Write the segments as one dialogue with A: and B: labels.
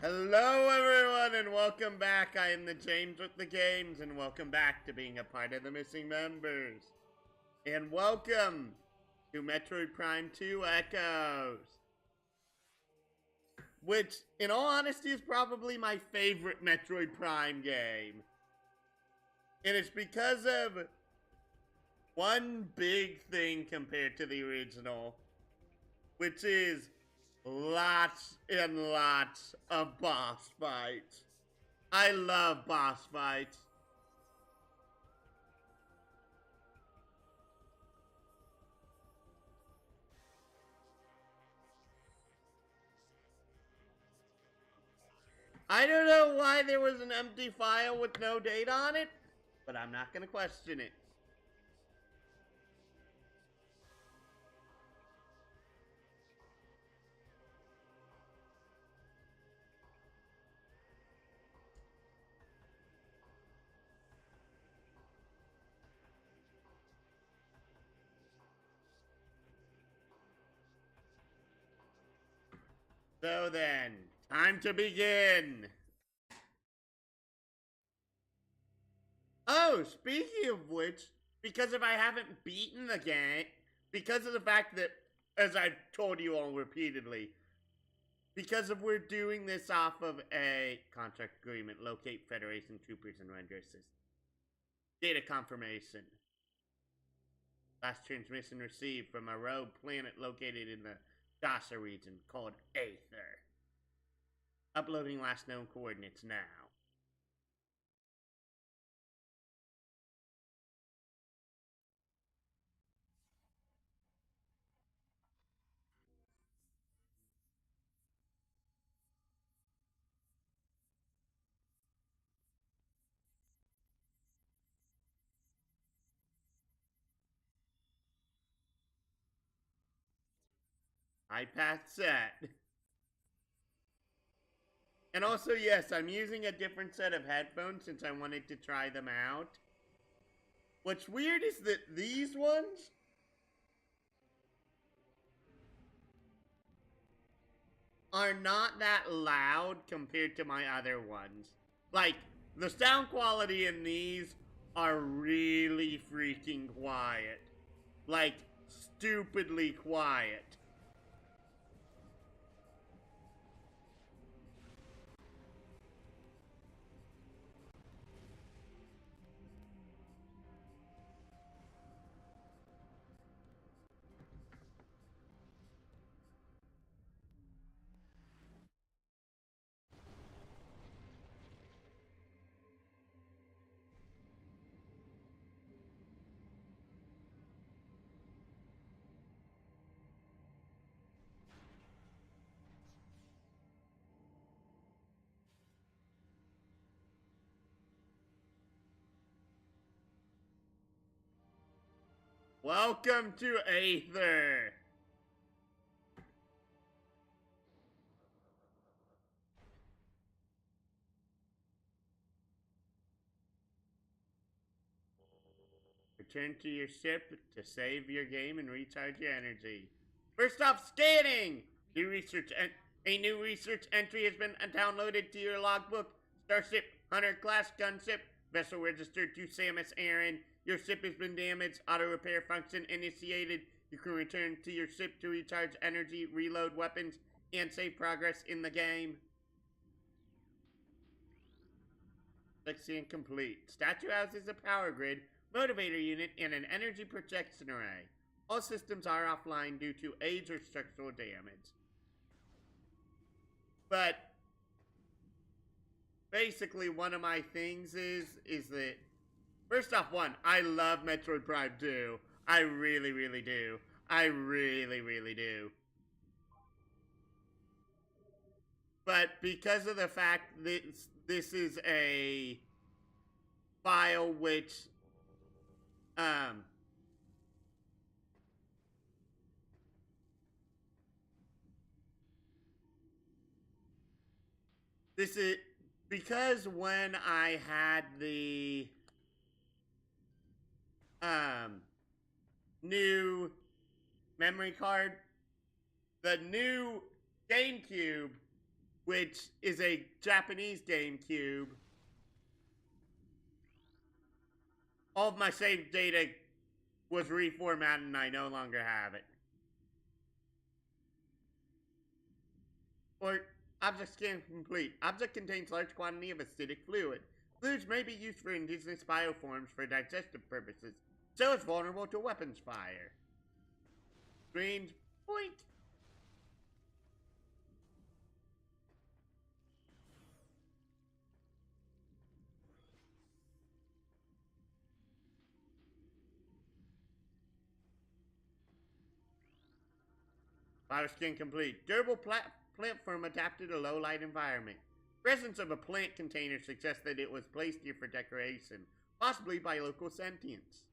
A: Hello everyone and welcome back. I am the James with the games and welcome back to being a part of the missing members. And welcome to Metroid Prime 2 Echoes. Which, in all honesty, is probably my favorite Metroid Prime game. And it's because of one big thing compared to the original, which is lots and lots of boss fights. I love boss fights. I don't know why there was an empty file with no date on it, but I'm not gonna question it. So then, time to begin. Oh, speaking of which, because if I haven't beaten the game, because of the fact that, as I've told you all repeatedly, because of we're doing this off of a contract agreement, locate Federation troopers and render assist. Data confirmation. Last transmission received from a rogue planet located in the Dasa region called Aether. Uploading last known coordinates now. iPad set. And also, yes, I'm using a different set of headphones since I wanted to try them out. What's weird is that these ones are not that loud compared to my other ones. Like, the sound quality in these are really freaking quiet. Like, stupidly quiet. Welcome to Aether. Return to your ship to save your game and recharge your energy. First off, scanning! A new research entry has been downloaded to your logbook. Starship, Hunter class gunship, vessel registered to Samus Aran. Your ship has been damaged. Auto repair function initiated. You can return to your ship to recharge energy, reload weapons, and save progress in the game. Section complete. Statue houses a power grid, motivator unit, and an energy projection array. All systems are offline due to age or structural damage. But basically, one of my things is that, first off, I love Metroid Prime 2. I really, really do. I really, really do. But because of the fact that this is a file which this is because when I had the new memory card, the new GameCube which is a Japanese GameCube. All of my saved data was reformatted and I no longer have it. Or object scan complete. Object contains large quantity of acidic fluid. Fluids may be used for indigenous bioforms for digestive purposes, so it's vulnerable to weapons fire. Strange point. Bioskin complete. Durable platform adapted to low light environment. Presence of a plant container suggests that it was placed here for decoration, possibly by local sentients.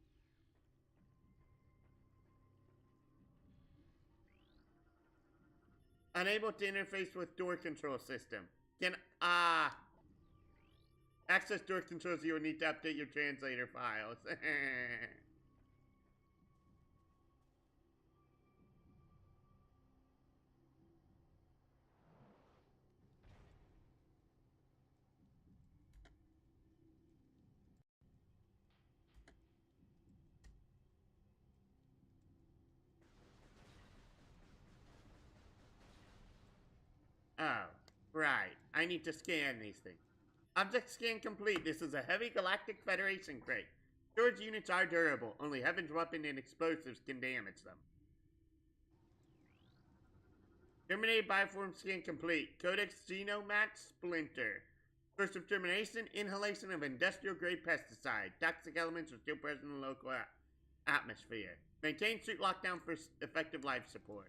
A: Unable to interface with door control system. Can access door controls, you will need to update your translator files. Oh, right. I need to scan these things. Object scan complete. This is a heavy Galactic Federation crate. Storage units are durable. Only Heaven's weapon and explosives can damage them. Terminated bioform scan complete. Codex Genomat Splinter. Source of termination, inhalation of industrial grade pesticide. Toxic elements are still present in the local atmosphere. Maintain suit lockdown for effective life support.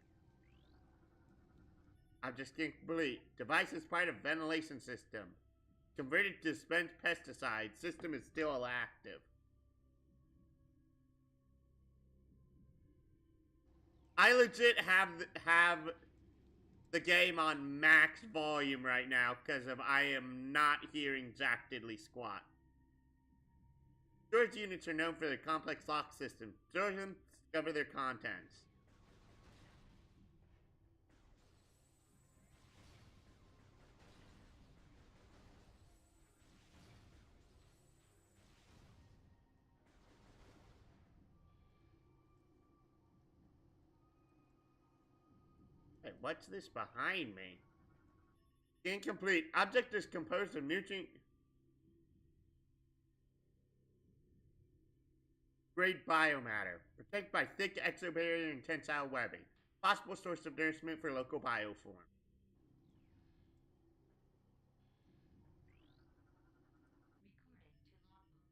A: Object scan complete. Device is part of ventilation system. Converted to dispense pesticide. System is still active. I legit have the game on max volume right now because I am not hearing jack diddly squat. Storage units are known for their complex lock system. Storage them, discover their contents. Hey, what's this behind me? Incomplete. Object is composed of nutrient grade biomatter. Protected by thick exobarrier and tensile webbing. Possible source of nourishment for local bioform.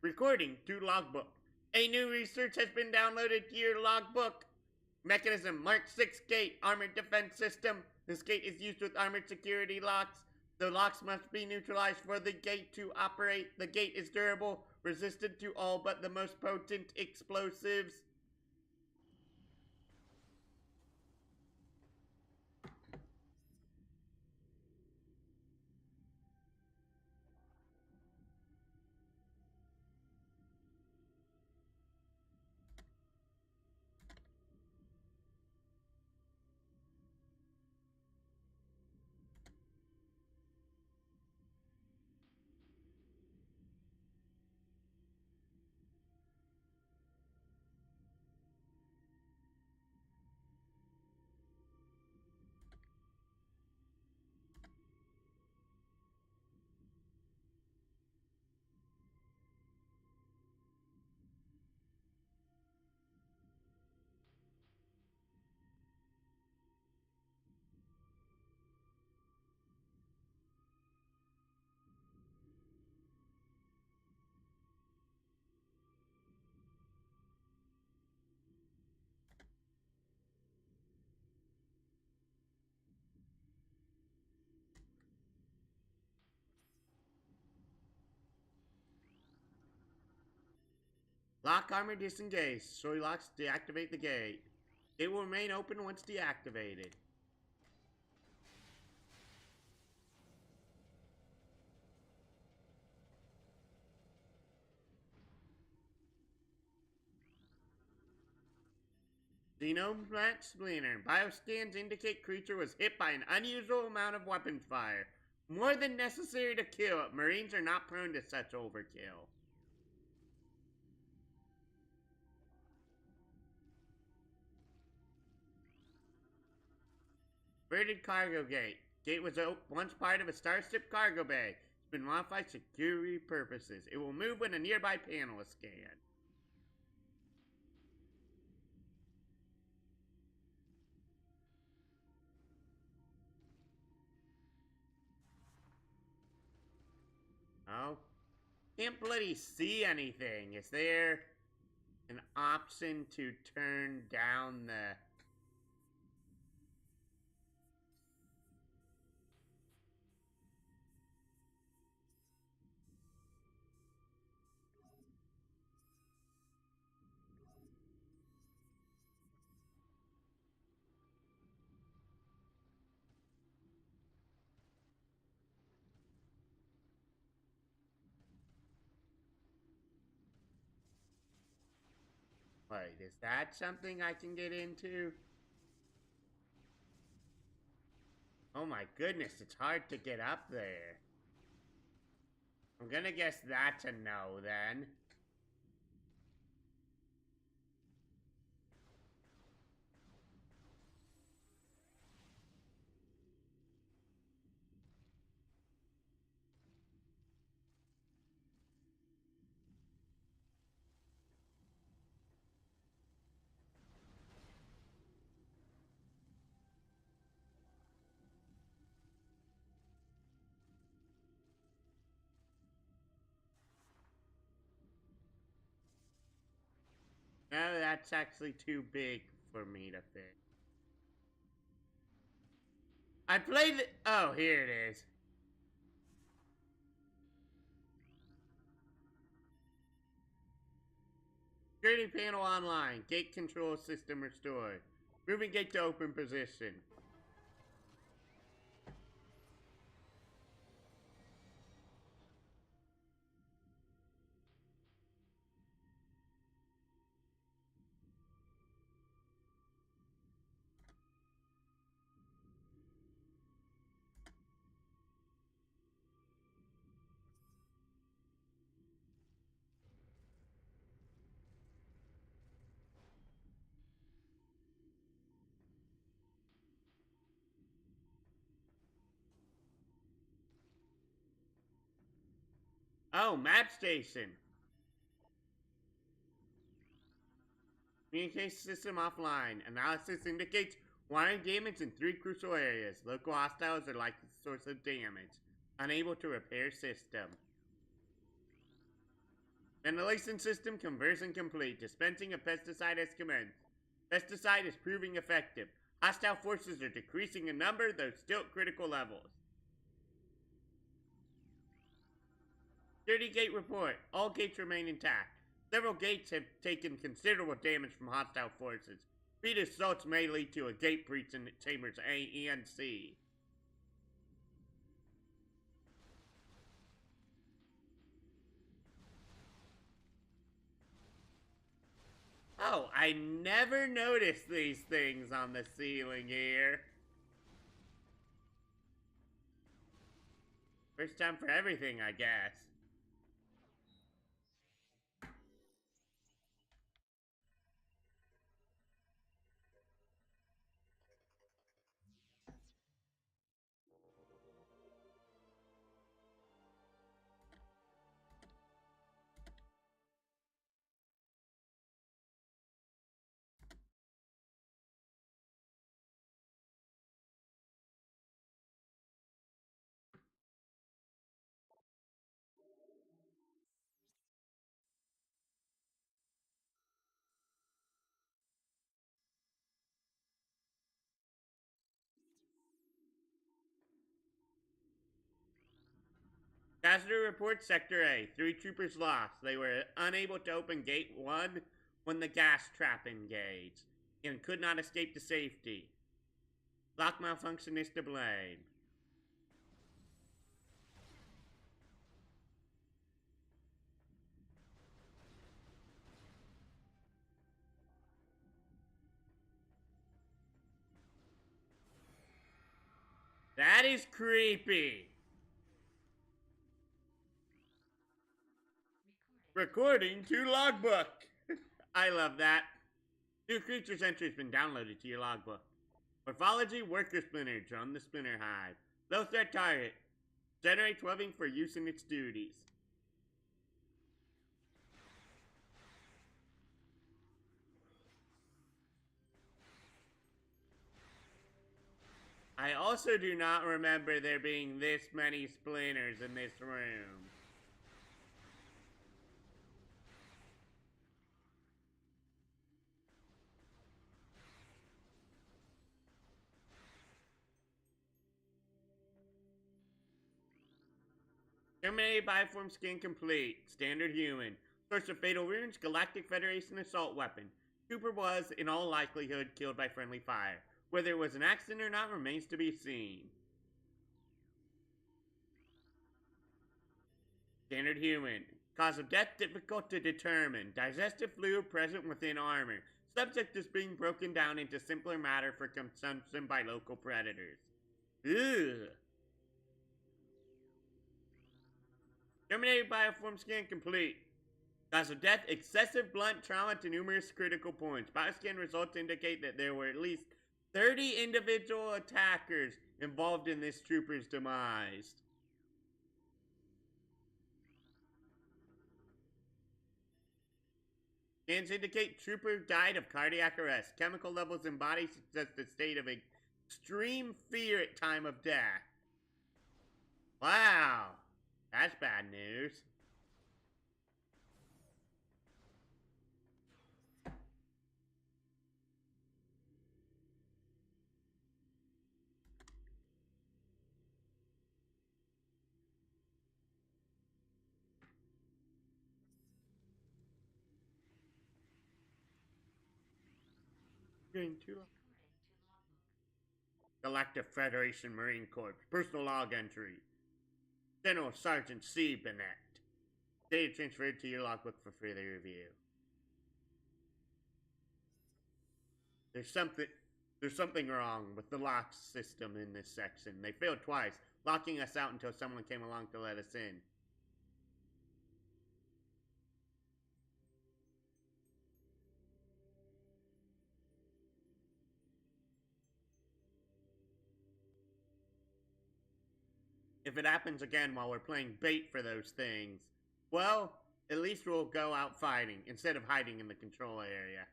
A: Recording to logbook. A new research has been downloaded to your logbook. Mechanism Mark 6 gate armored defense system. This gate is used with armored security locks. The locks must be neutralized for the gate to operate. The gate is durable, resistant to all but the most potent explosives. Lock armor disengaged. Soy locks deactivate the gate. It will remain open once deactivated. Genomat Splinter. Bioscans indicate creature was hit by an unusual amount of weapons fire. More than necessary to kill. Marines are not prone to such overkill. Birded cargo gate. Gate was once part of a starship cargo bay. It's been modified for security purposes. It will move when a nearby panel is scanned. Oh. Can't bloody see anything. Is there an option to turn down the... Wait, is that something I can get into? Oh my goodness, it's hard to get up there. I'm gonna guess that's a no, then. No, that's actually too big for me to fit. I played the... Oh, here it is. Security panel online. Gate control system restored. Moving gate to open position. Oh, map station. Communication system offline. Analysis indicates wiring damage in 3 crucial areas. Local hostiles are likely the source of damage. Unable to repair system. Ventilation system conversion complete. Dispensing of pesticide has commenced. Pesticide is proving effective. Hostile forces are decreasing in number, though still at critical levels. Security gate report. All gates remain intact. Several gates have taken considerable damage from hostile forces. Repeated assaults may lead to a gate breach in chambers A and C. Oh, I never noticed these things on the ceiling here. First time for everything, I guess. Passenger report Sector A. 3 troopers lost. They were unable to open Gate 1 when the gas trap engaged and could not escape to safety. Lock malfunction is to blame. That is creepy. Recording to logbook. I love that. New creatures entry has been downloaded to your logbook. Morphology worker splinter. Drum the splinter hive. Low threat target. Generates webbing for use in its duties. I also do not remember there being this many splinters in this room. Terminated Bioform skin complete. Standard human. Source of fatal wounds, Galactic Federation assault weapon. Cooper was, in all likelihood, killed by friendly fire. Whether it was an accident or not remains to be seen. Standard human. Cause of death difficult to determine. Digestive fluid present within armor. Subject is being broken down into simpler matter for consumption by local predators. Ugh. Terminated Bioform scan complete. Cause of death, excessive blunt trauma to numerous critical points. Bioscan results indicate that there were at least 30 individual attackers involved in this trooper's demise. Scans indicate trooper died of cardiac arrest. Chemical levels in body suggest a state of extreme fear at time of death. Wow, that's bad news. Galactic Federation Marine Corps. Personal log entry. General Sergeant C. Bennett. Data transferred to your logbook for further review. There's something wrong with the lock system in this section. They failed twice, locking us out until someone came along to let us in. If it happens again while we're playing bait for those things, well, at least we'll go out fighting instead of hiding in the control area.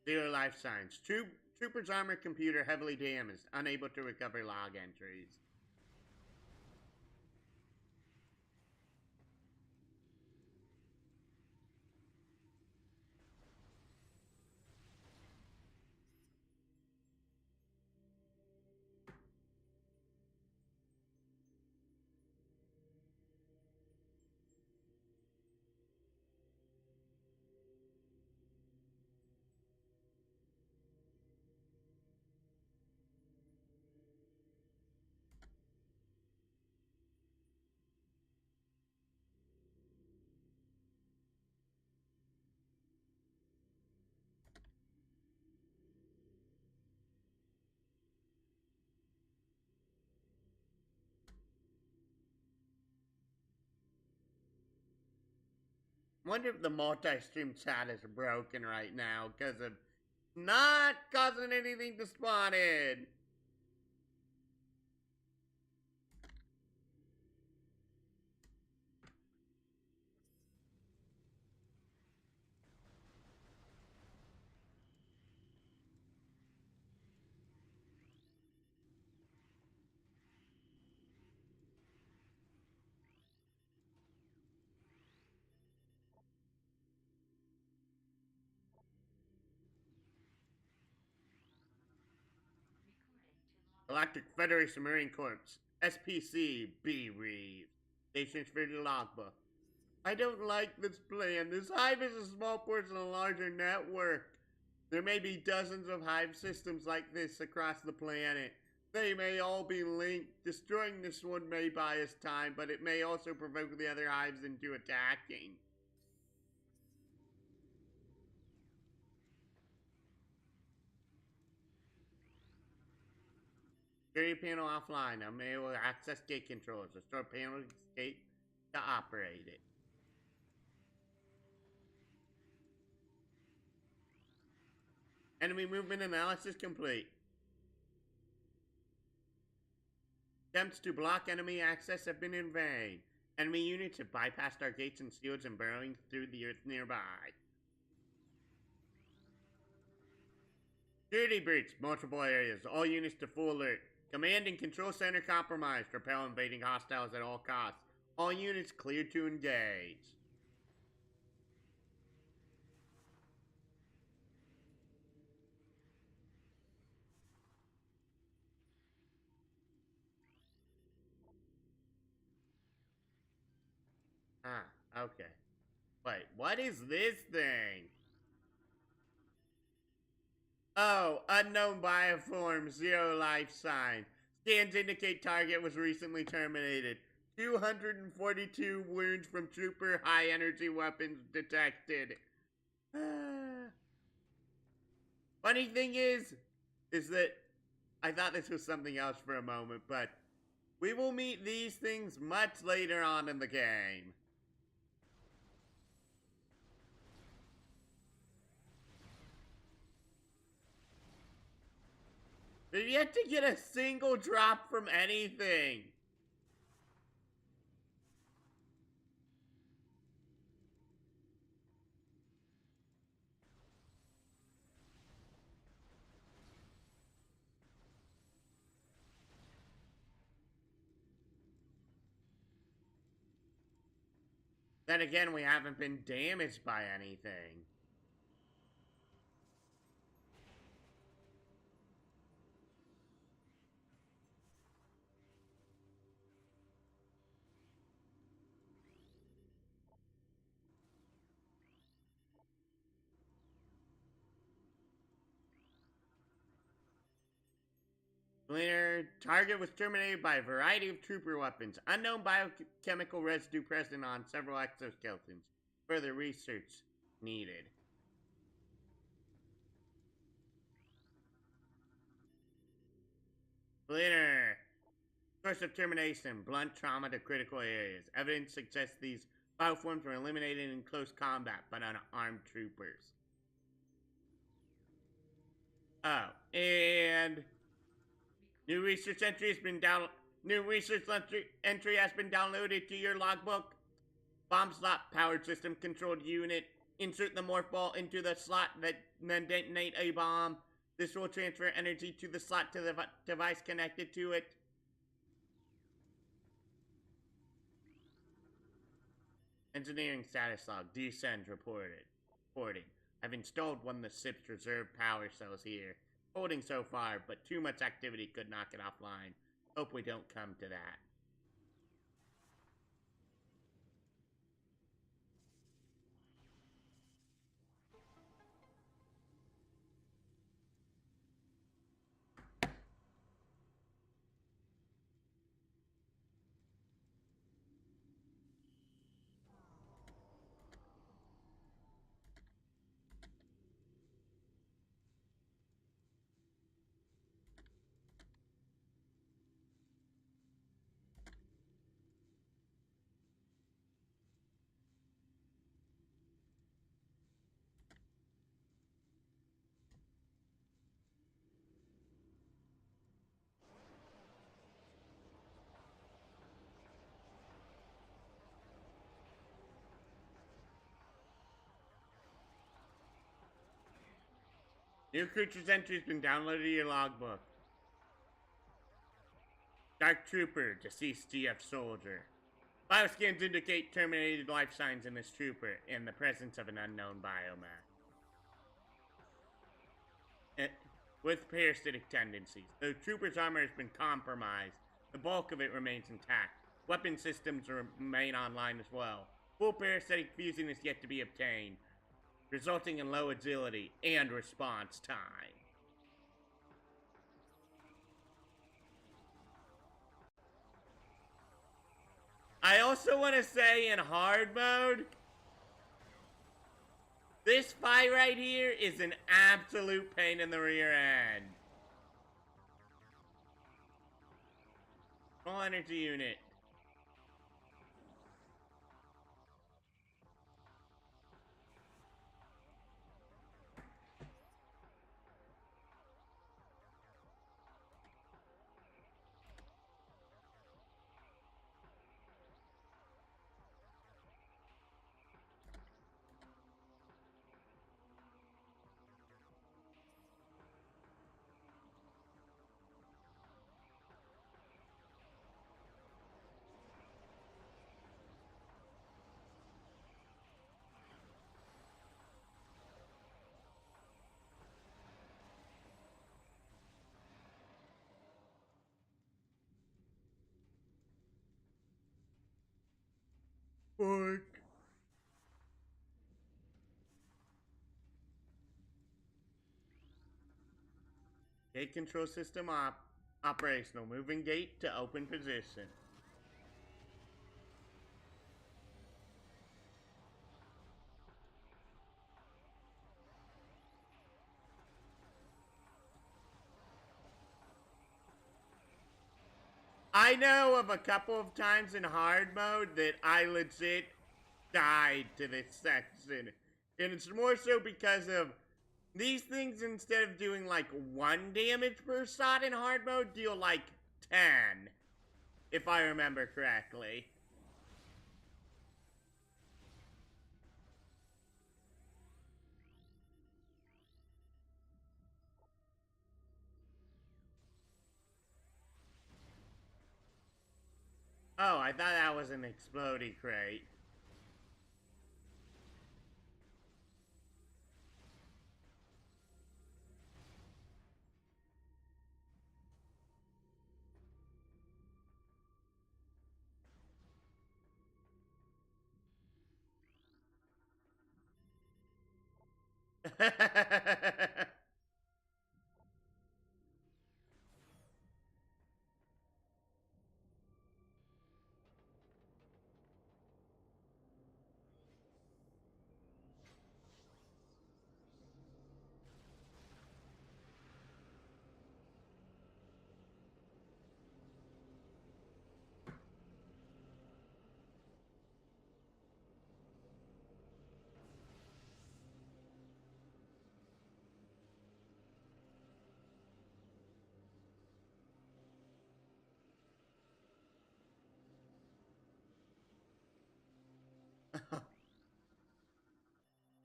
A: Zero life signs. Trooper's armor computer heavily damaged, unable to recover log entries. Wonder if the multi-stream chat is broken right now because of not causing anything to spawn in. Galactic Federation Marine Corps, SPC B Reeve. They transferred to the logbook. I don't like this plan. This hive is a small portion of a larger network. There may be dozens of hive systems like this across the planet. They may all be linked. Destroying this one may buy us time, but it may also provoke the other hives into attacking. Security panel offline. Unable to access gate controls. Restore panel gate to operate it. Enemy movement analysis complete. Attempts to block enemy access have been in vain. Enemy units have bypassed our gates and shields and burrowing through the earth nearby. Security breach, multiple areas, all units to full alert. Command and control center compromised. Repel invading hostiles at all costs. All units cleared to engage. Ah, okay. Wait, what is this thing? Oh, unknown bioform, zero life sign. Scans indicate target was recently terminated. 242 wounds from trooper high energy weapons detected. Funny thing is that I thought this was something else for a moment, but we will meet these things much later on in the game. We've yet to get a single drop from anything. Then again, we haven't been damaged by anything. Later, target was terminated by a variety of trooper weapons. Unknown biochemical residue present on several exoskeletons. Further research needed. Later, source of termination, blunt trauma to critical areas. Evidence suggests these bioforms were eliminated in close combat by unarmed troopers. Oh, and New research entry has been downloaded to your logbook. Bomb slot powered system controlled unit. Insert the morph ball into the slot that then detonate a bomb. This will transfer energy to the slot to the device connected to it. Engineering status log. Descend reporting. I've installed one of the ship's reserve power cells here. Holding so far, but too much activity could knock it offline. Hope we don't come to that. New creature's entry has been downloaded to your logbook. Dark Trooper, deceased GF soldier. Bioscans indicate terminated life signs in this trooper and the presence of an unknown biomass. With parasitic tendencies. The trooper's armor has been compromised. The bulk of it remains intact. Weapon systems remain online as well. Full parasitic fusing is yet to be obtained, resulting in low agility and response time. I also want to say in hard mode, this fight right here is an absolute pain in the rear end. Small energy unit. Fuck. Gate control system operational. Moving gate to open position. I know of a couple of times in hard mode that I legit died to this section. And it's more so because of these things, instead of doing like 1 damage per shot in hard mode, deal like 10. If I remember correctly. Oh, I thought that was an explodey crate.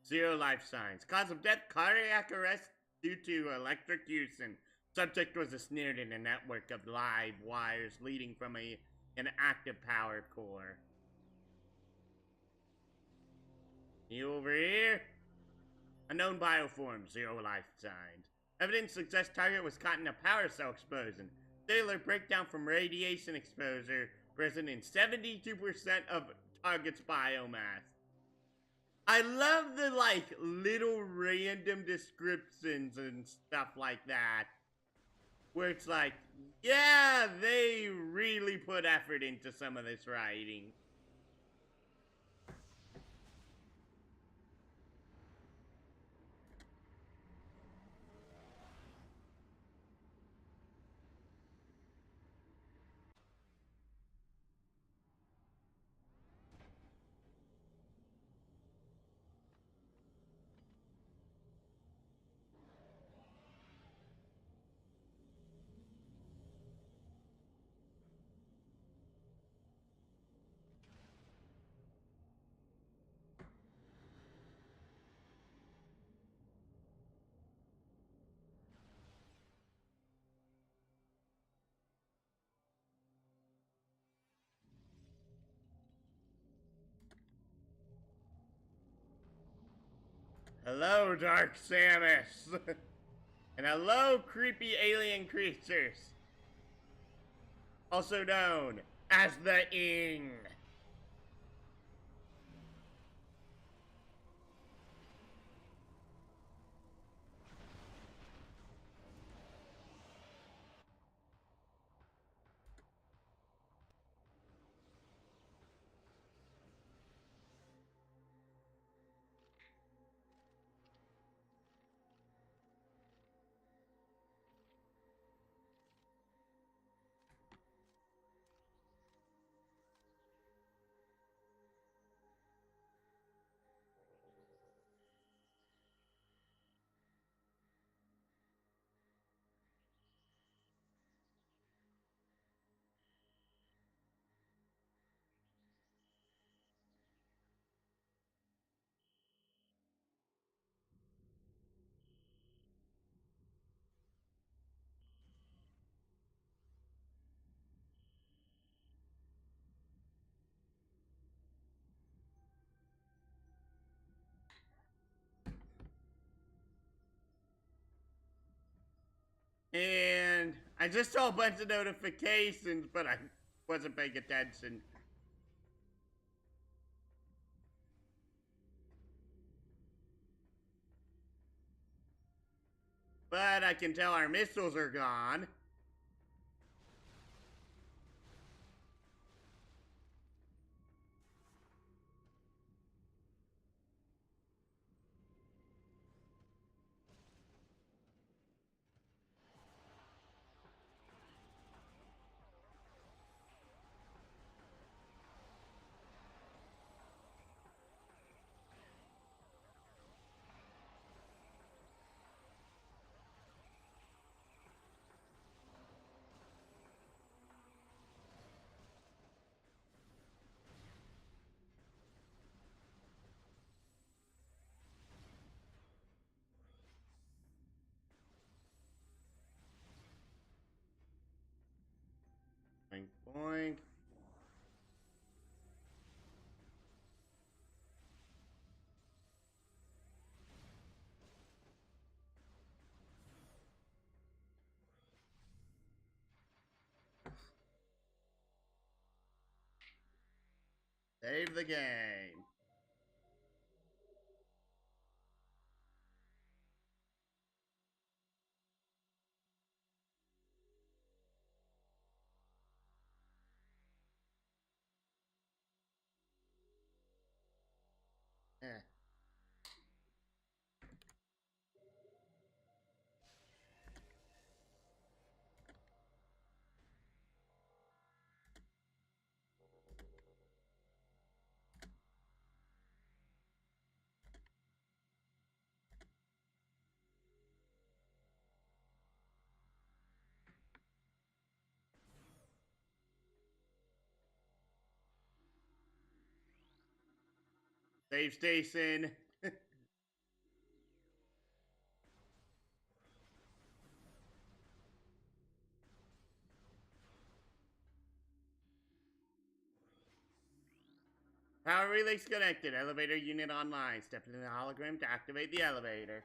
A: Zero life signs. Cause of death, cardiac arrest due to electrocution. Subject was ensnared in a network of live wires leading from an active power core. You over here? Unknown bioform, zero life signs. Evidence suggests target was caught in a power cell explosion. Cellular breakdown from radiation exposure present in 72% of target's biomass. I love the like little random descriptions and stuff like that. Where it's like, yeah, they really put effort into some of this writing. Hello, Dark Samus. And hello, creepy alien creatures. Also known as the Ing. I just saw a bunch of notifications, but I wasn't paying attention. But I can tell our missiles are gone. Boink, boink. Save the game. Eh. Save station. Power relays connected. Elevator unit online. Step into the hologram to activate the elevator.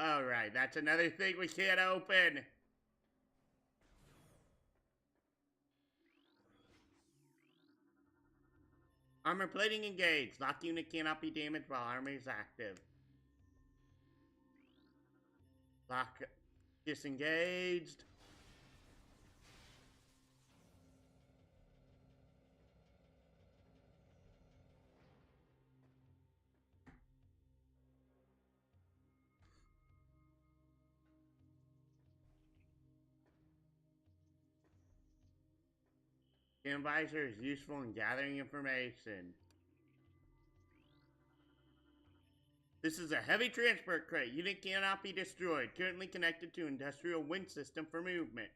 A: Alright, that's another thing we can't open. Armor plating engaged. Lock unit cannot be damaged while armor is active. Lock disengaged. Scan visor is useful in gathering information. This is a heavy transport crate. Unit cannot be destroyed. Currently connected to industrial wind system for movement.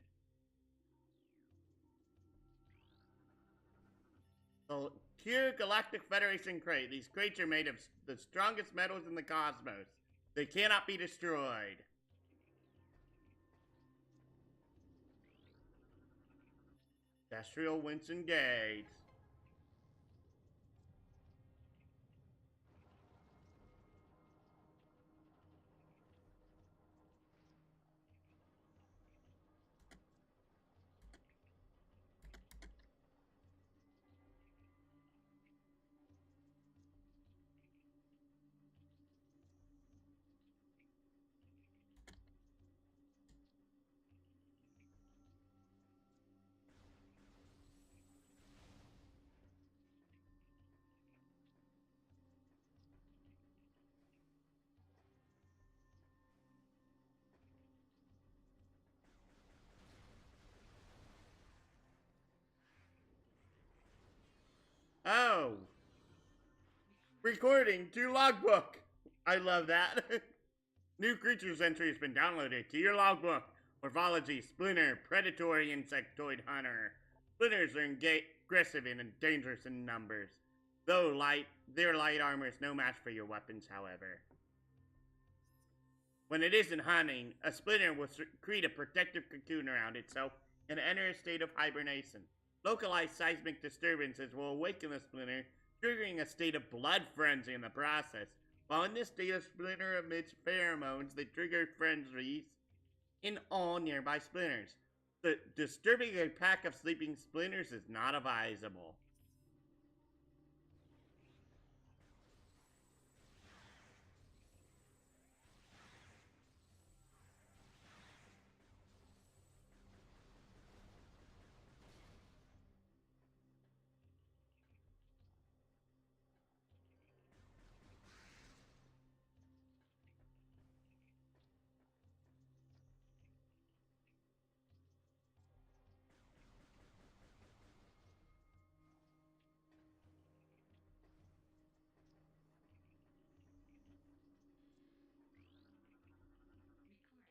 A: So, pure Galactic Federation crate. These crates are made of the strongest metals in the cosmos. They cannot be destroyed. Industrial Winston Gates. Oh, Recording to logbook. I love that. New creatures entry has been downloaded to your logbook. Morphology, splinter, predatory insectoid hunter. Splinters are aggressive and dangerous in numbers. Though their light armor is no match for your weapons, however. When it isn't hunting, a splinter will create a protective cocoon around itself and enter a state of hibernation. Localized seismic disturbances will awaken the splinter, triggering a state of blood frenzy in the process. While in this state, a splinter emits pheromones that trigger frenzies in all nearby splinters. Disturbing a pack of sleeping splinters is not advisable.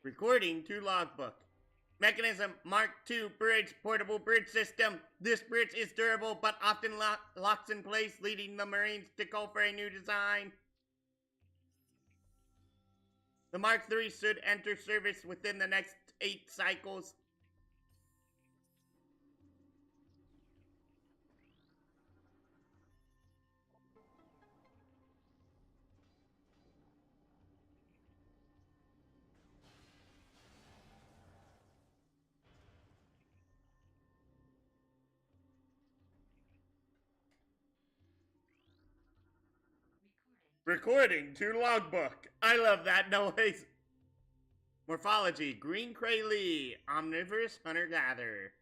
A: Recording to logbook. Mechanism Mark II bridge, portable bridge system. This bridge is durable but often locks in place, leading the Marines to call for a new design. The Mark III should enter service within the next 8 cycles. Recording to logbook. I love that noise. Morphology, Green Cray omnivorous hunter-gatherer.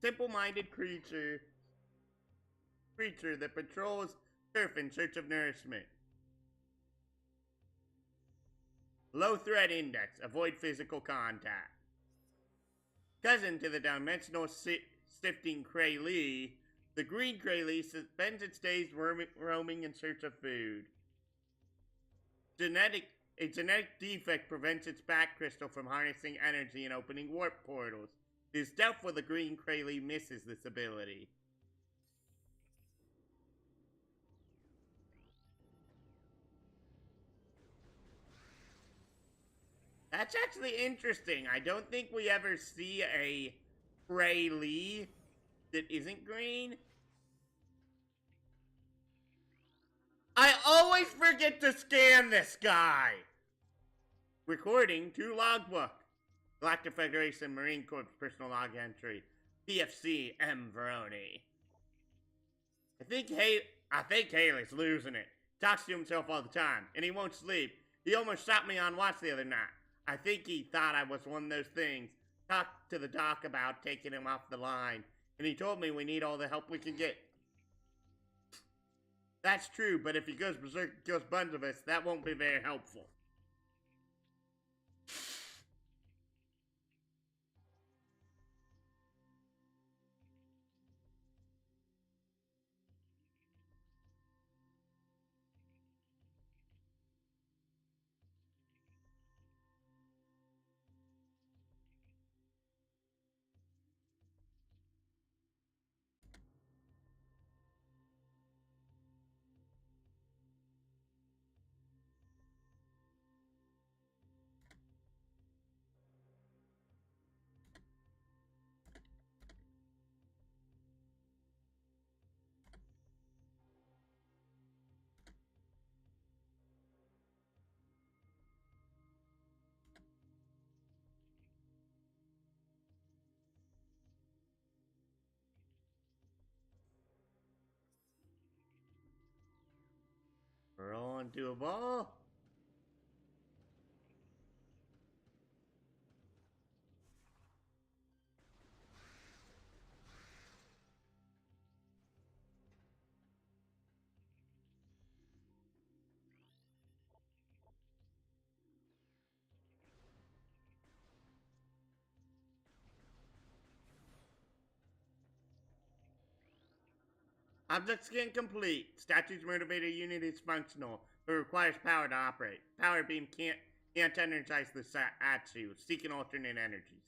A: Simple-minded creature that patrols turf in search of nourishment. Low threat index, avoid physical contact. Cousin to the dimensional sifting Cray, the green Cray spends its days roaming in search of food. A genetic defect prevents its back crystal from harnessing energy and opening warp portals. It is doubtful the green Cray misses this ability. That's actually interesting. I don't think we ever see a Cray that isn't green. I always forget to scan this guy. Recording to logbook. Galactic Federation Marine Corps personal log entry. PFC M. Veroni. I think Haley's losing it. Talks to himself all the time, and he won't sleep. He almost shot me on watch the other night. I think he thought I was one of those things. Talked to the doc about taking him off the line, and he told me we need all the help we can get. That's true, but if he goes berserk and kills bunch of us, that won't be very helpful. Roll into a ball. Object scan complete. Statue's motivator unit is functional, but requires power to operate. Power beam can't energize the statue. Seeking alternate energies.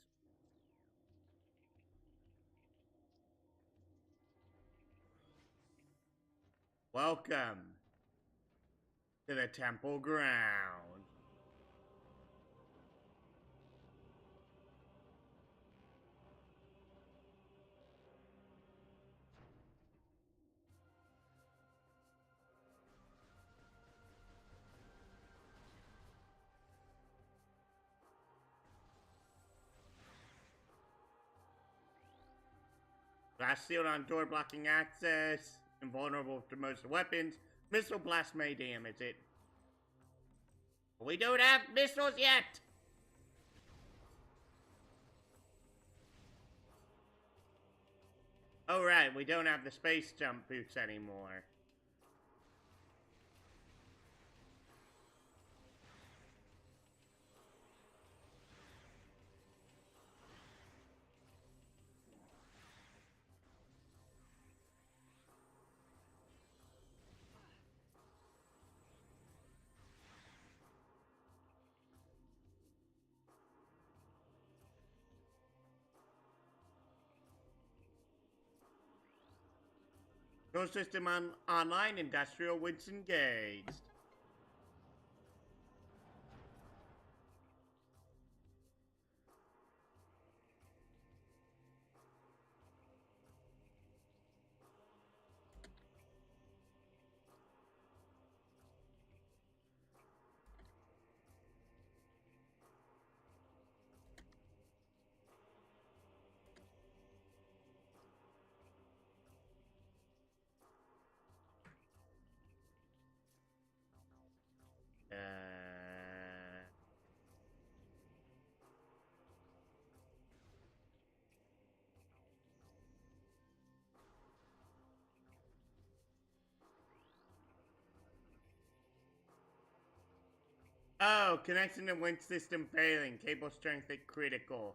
A: Welcome to the temple ground. Glass sealed on door blocking access. Invulnerable to most weapons. Missile blast may damage it. We don't have missiles yet! Oh right, we don't have the space jump boots anymore. Control system online, industrial winch engaged. Oh, connection to winch system failing. Cable strength at critical.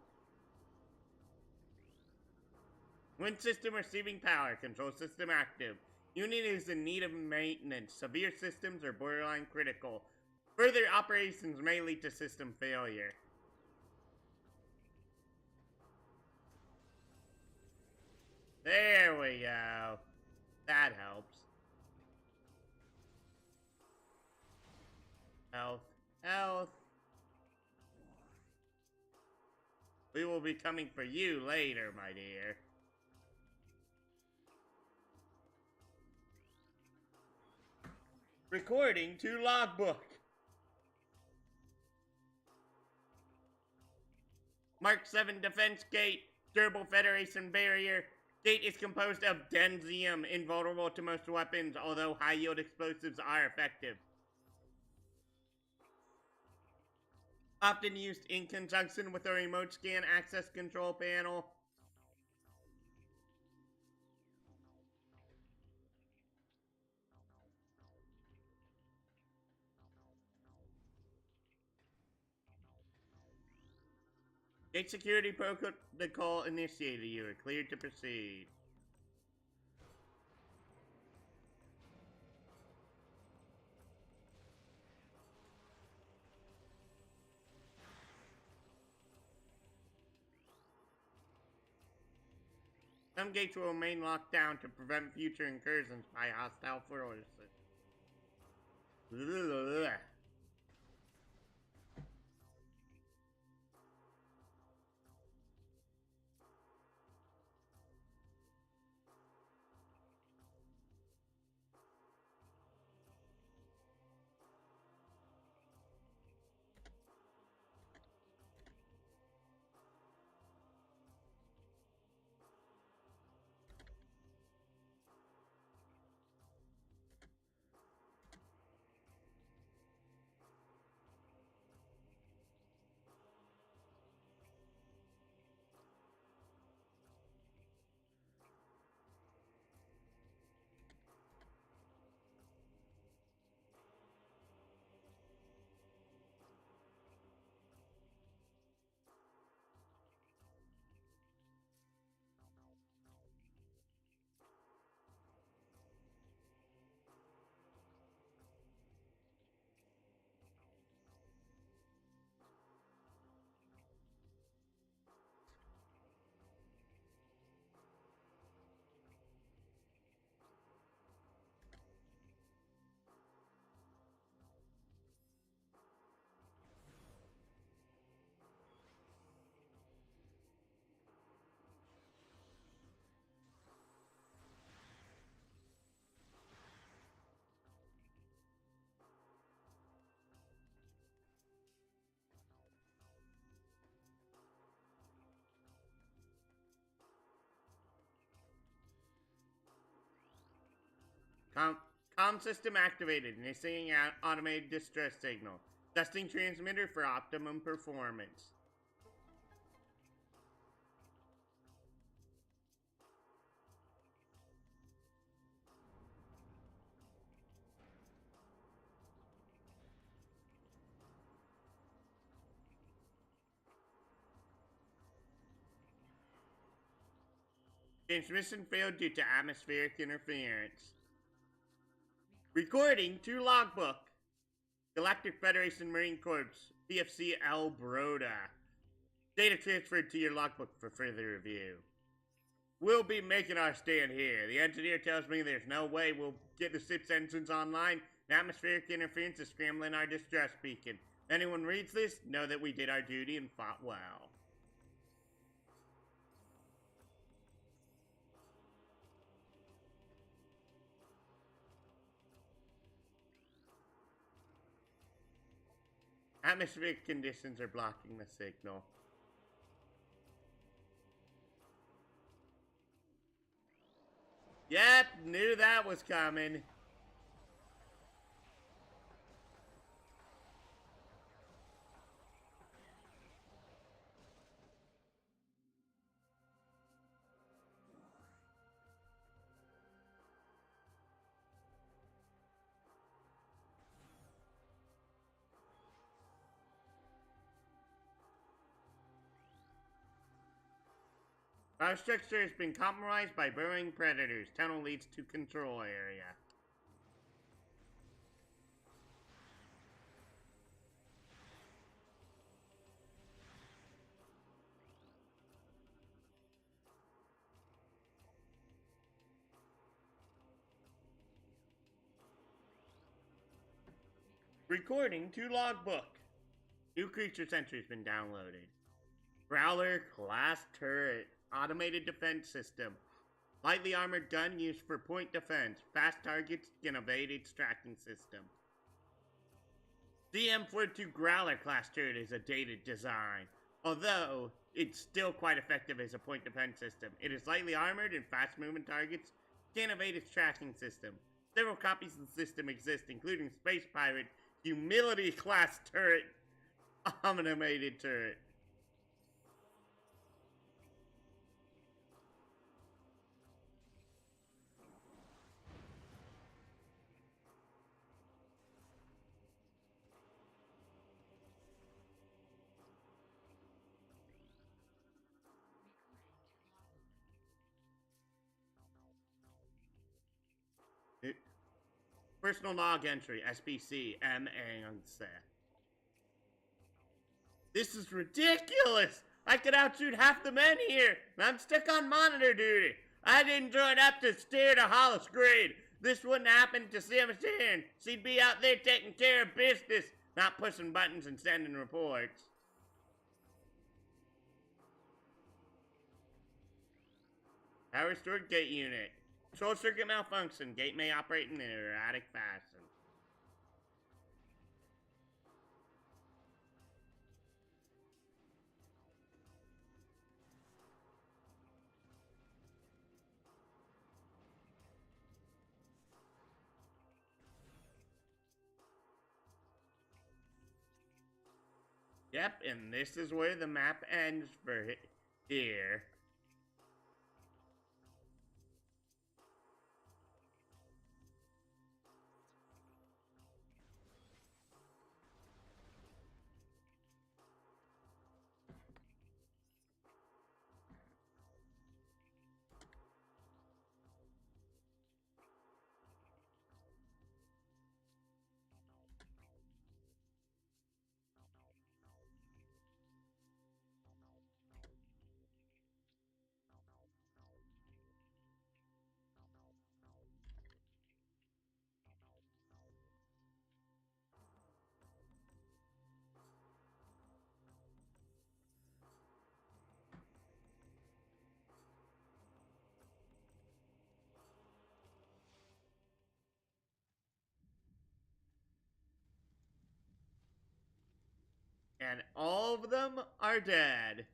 A: Winch system receiving power. Control system active. Unit is in need of maintenance. Severe systems are borderline critical. Further operations may lead to system failure. There we go. That helps. Health. Health. We will be coming for you later, my dear. Recording to logbook. Mark 7 defense gate. Durable Federation barrier. Gate is composed of denzium, invulnerable to most weapons, although high-yield explosives are effective. Often used in conjunction with a remote scan access control panel. Gate security protocol initiated. You are cleared to proceed. Some gates will remain locked down to prevent future incursions by hostile forces. Com, com system activated. Initiating automated distress signal. Testing transmitter for optimum performance. Transmission failed due to atmospheric interference. Recording to logbook. Galactic Federation Marine Corps, PFC El Broda. Data transferred to your logbook for further review. We'll be making our stand here. The engineer tells me there's no way we'll get the ship's engines online. Atmospheric interference is scrambling our distress beacon. Anyone reads this, know that we did our duty and fought well. Atmospheric conditions are blocking the signal. Yep, knew that was coming. Our structure has been compromised by burrowing predators. Tunnel leads to control area. Recording to logbook. New creature entry has been downloaded. Growler class turret. Automated defense system. Lightly armored gun used for point defense. Fast targets can evade its tracking system. DM-42 Growler class turret is a dated design. Although, it's still quite effective as a point defense system. It is lightly armored and fast moving targets can evade its tracking system. Several copies of the system exist, including Space Pirate Humility class turret. Automated turret. Personal log entry, SBC, M.A. This is ridiculous! I could outshoot half the men here, and I'm stuck on monitor duty. I didn't join up to steer to Hollis Grade. This wouldn't happen to Samson. She'd be out there taking care of business, not pushing buttons and sending reports. Power restored gate unit. Control circuit malfunction. Gate may operate in an erratic fashion. Yep, and this is where the map ends for here. And all of them are dead.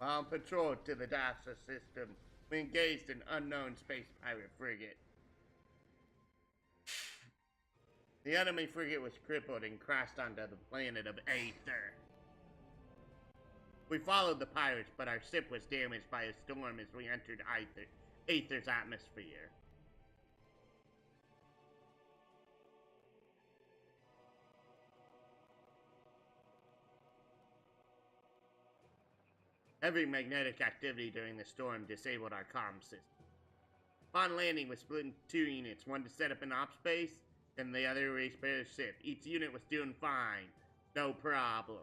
A: On patrol to the DASA system, we engaged an unknown space pirate frigate. The enemy frigate was crippled and crashed onto the planet of Aether. We followed the pirates, but our ship was damaged by a storm as we entered Aether's atmosphere. Heavy magnetic activity during the storm disabled our comm system. Upon landing, we split into 2 units, one to set up an ops base, and the other to repair the ship. Each unit was doing fine, no problems,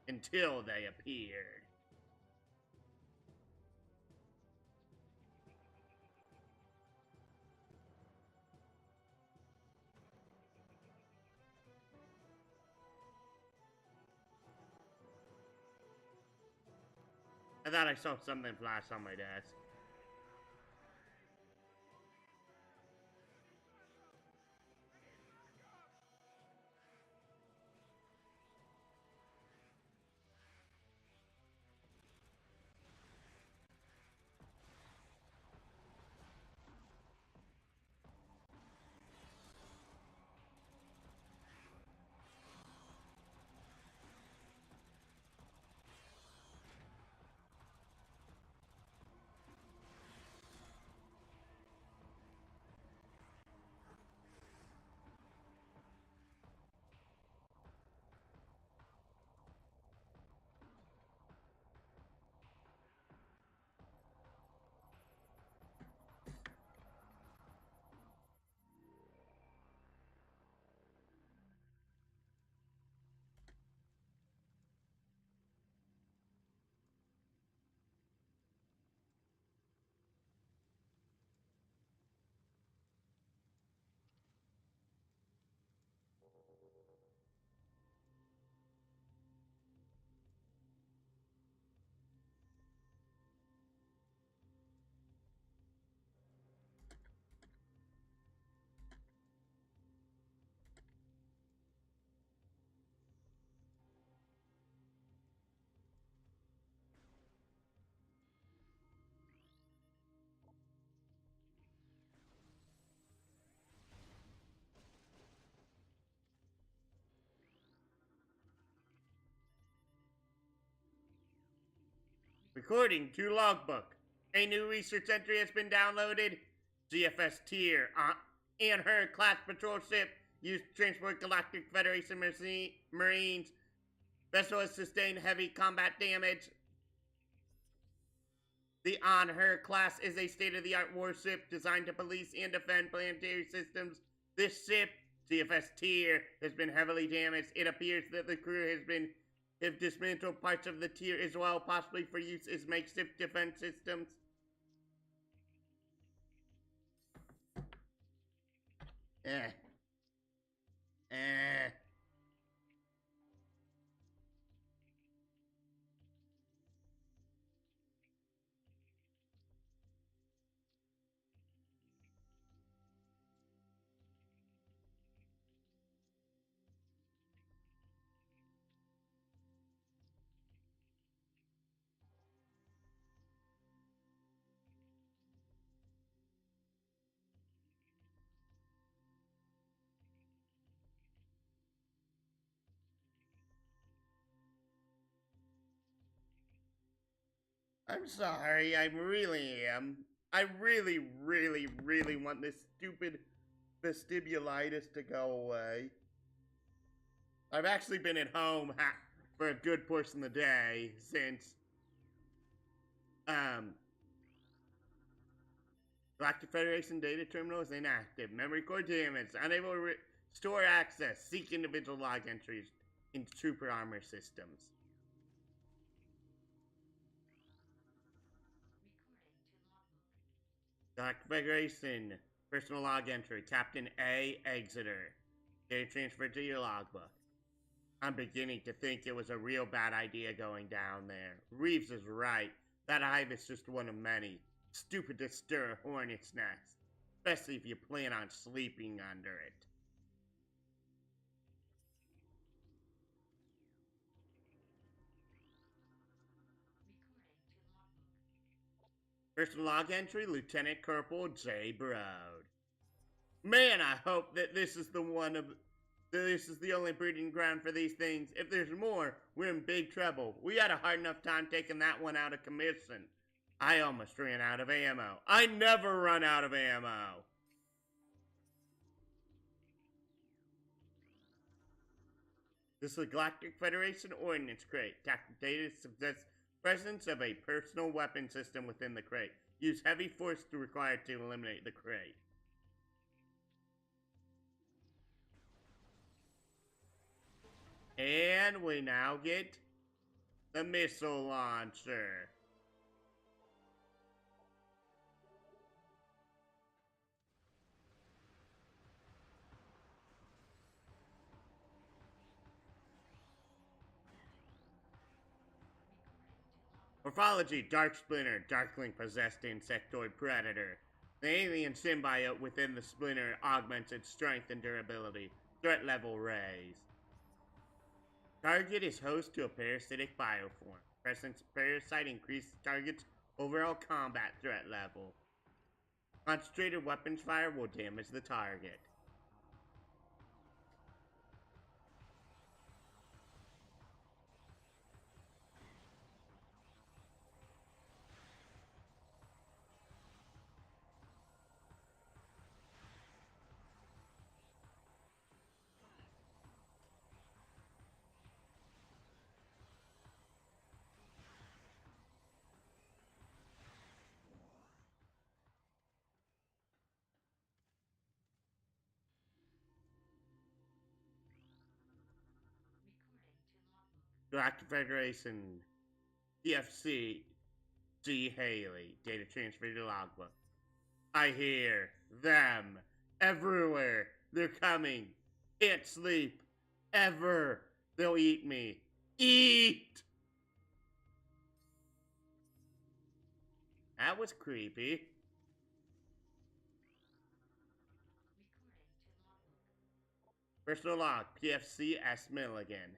A: until they appeared. I thought I saw something flash on my desk. Recording to logbook. A new research entry has been downloaded. GFS tier and her class patrol ship used to transport Galactic Federation Marines. Vessel has sustained heavy combat damage. The On Her class is a state-of-the-art warship designed to police and defend planetary systems. This ship, GFS tier, has been heavily damaged. It appears that the crew have dismantled parts of the tier as well, possibly for use as makeshift defense systems. Eh. I'm sorry, I really am. I really, really, really want this stupid vestibulitis to go away. I've actually been at home for a good portion of the day since, Galactic Federation data terminal is inactive. Memory core damaged. Unable to restore access. Seek individual log entries into trooper armor systems. Galactic Federation. Personal log entry. Captain A. Exeter. Data transferred to your logbook. I'm beginning to think it was a real bad idea going down there. Reeves is right. That hive is just one of many. Stupid to stir a hornet's nest. Especially if you plan on sleeping under it. Personal log entry, Lieutenant Corporal J. Broad. Man, I hope that this is the only breeding ground for these things. If there's more, we're in big trouble. We had a hard enough time taking that one out of commission. I almost ran out of ammo. I never run out of ammo. This is the Galactic Federation Ordnance Crate. Tactic data suggests presence of a personal weapon system within the crate. Use heavy force required to eliminate the crate. And we now get the missile launcher. Morphology, Dark Splinter, Darkling possessed insectoid predator. The alien symbiote within the splinter augments its strength and durability. Threat level raised. Target is host to a parasitic bioform. Presence of parasite increases target's overall combat threat level. Concentrated weapons fire will damage the target. Galactic Federation, TFC, G. Haley, data transfer to logbook. I hear them everywhere. They're coming. Can't sleep. Ever. They'll eat me. Eat! That was creepy. Personal log, PFC S. Milligan.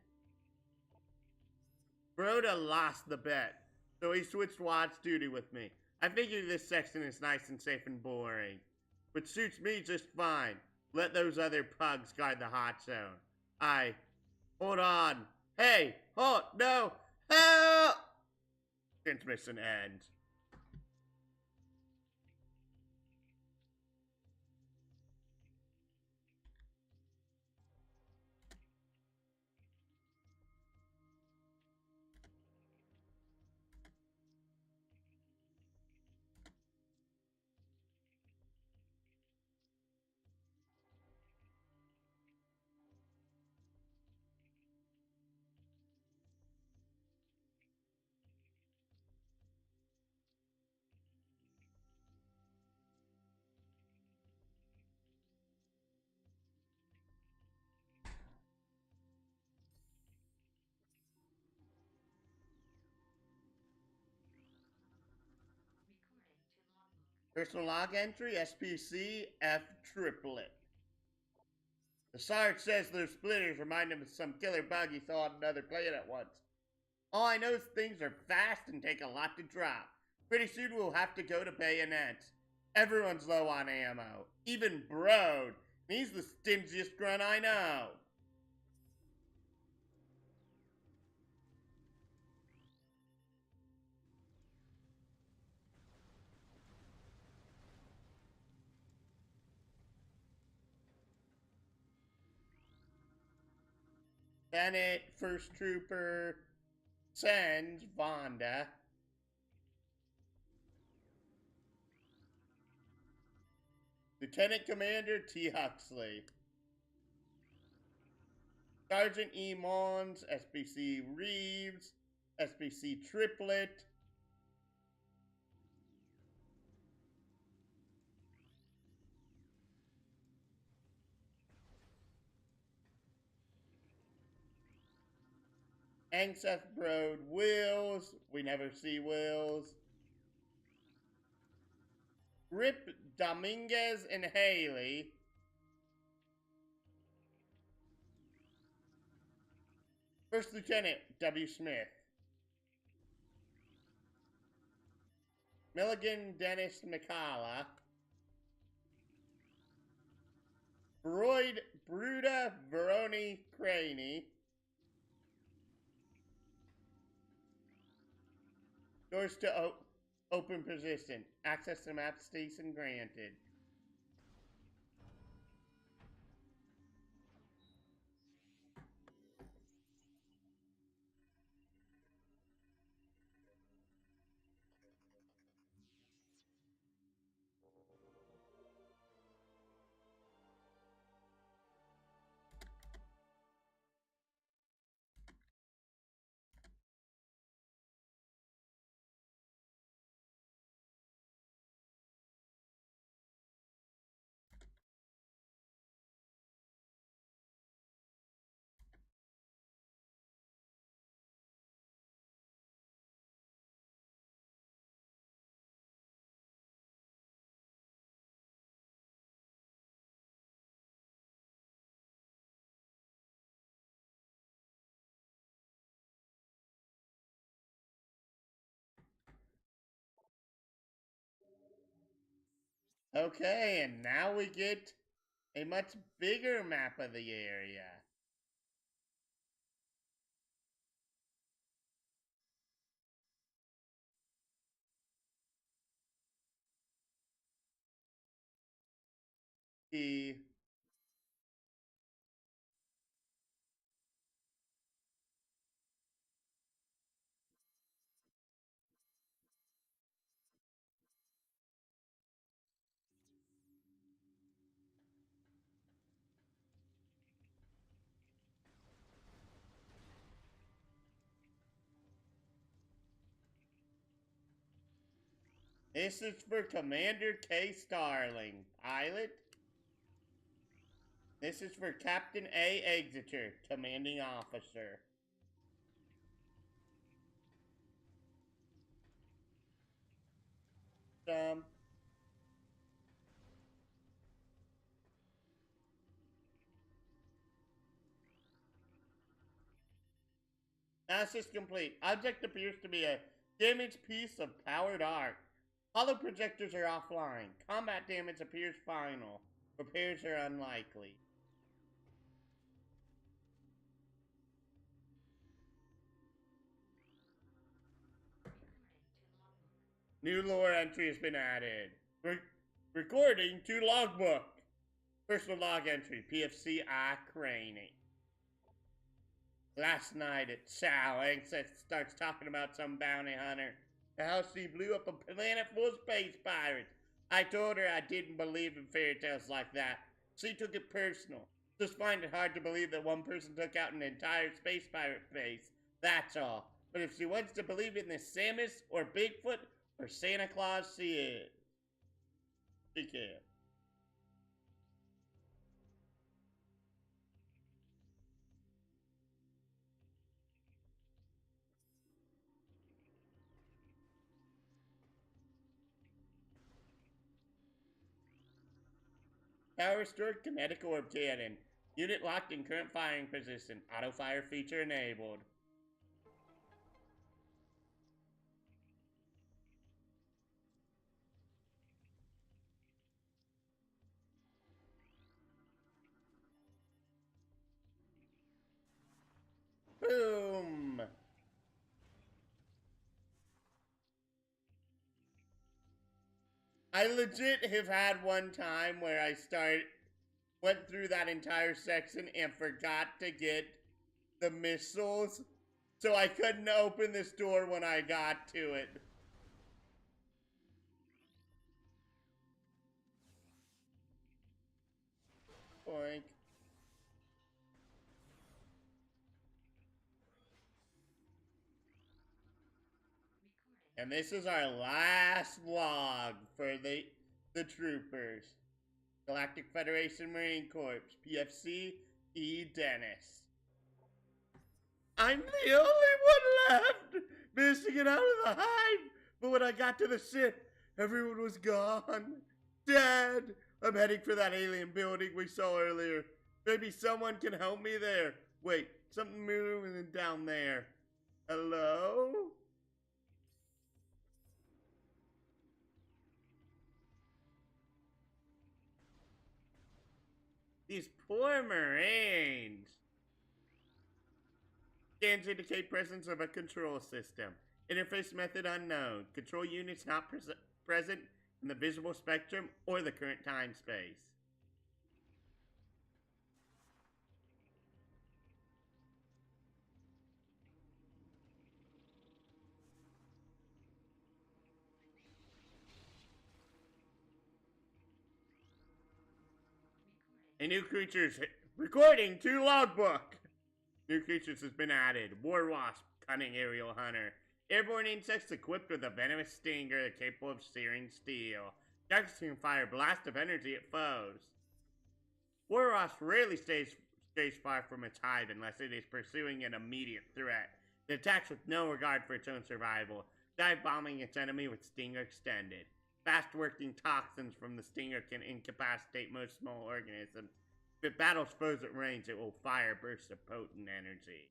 A: Broda lost the bet, so he switched watch duty with me. I figured this section is nice and safe and boring, but suits me just fine. Let those other pugs guard the hot zone. Hold on. Hey, hold, no, help! Transmission ends. Personal log entry, SPC F triplet. The Sarge says those splitters remind him of some killer bug he saw on another planet once. All I know is things are fast and take a lot to drop. Pretty soon we'll have to go to bayonets. Everyone's low on ammo. Even Broad. He's the stingiest grunt I know. Bennett, First Trooper, sends Vonda. Lieutenant Commander T. Huxley. Sergeant E. Mons, SBC Reeves, SBC Triplet. Angseth Broad Wills. We never see Wills. Rip Dominguez and Haley. First Lieutenant W. Smith. Milligan Dennis McCalla, Freud Bruda Veroni Craney, doors to open position, access to map station granted. Okay, and now we get a much bigger map of the area. The This is for Commander K. Starling, pilot. This is for Captain A. Exeter, commanding officer. Analysis complete. Object appears to be a damaged piece of powered art. Hollow projectors are offline. Combat damage appears final. Repairs are unlikely. New lore entry has been added. Recording to logbook. Personal log entry. PFC I Craney. Last night at Chow, Ancest starts talking about some bounty hunter. How she blew up a planet full of space pirates. I told her I didn't believe in fairy tales like that. She took it personal. Just find it hard to believe that one person took out an entire space pirate base. That's all. But if she wants to believe in the Samus or Bigfoot or Santa Claus, she is. She can. Power restored, kinetic orb cannon. Unit locked in current firing position. Auto fire feature enabled. Boom! I legit have had one time where went through that entire section and forgot to get the missiles, so I couldn't open this door when I got to it. Boink. And this is our last log for the troopers. Galactic Federation Marine Corps, PFC E. Dennis. I'm the only one left, missing it out of the hive. But when I got to the ship, everyone was gone, dead. I'm heading for that alien building we saw earlier. Maybe someone can help me there. Wait, something moving down there. Hello? former range. Scans indicate presence of a control system. Interface method unknown. Control units not present in the visible spectrum or the current time space. A new creature's recording to logbook. New creatures has been added. War wasp, cunning aerial hunter. Airborne insects equipped with a venomous stinger capable of searing steel. Ducks can fire blast of energy at foes. War wasp rarely stays far from its hive unless it is pursuing an immediate threat. It attacks with no regard for its own survival, dive bombing its enemy with stinger extended. Fast-working toxins from the stinger can incapacitate most small organisms. If it battles foes at range, it will fire bursts of potent energy.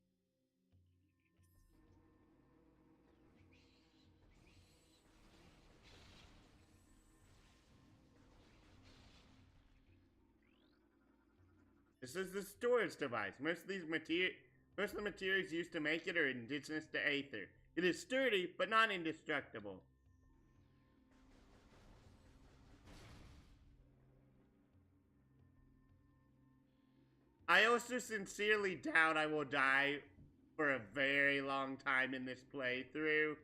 A: This is the storage device. Most of the materials used to make it are indigenous to Aether. It is sturdy, but not indestructible. I also sincerely doubt I will die for a very long time in this playthrough.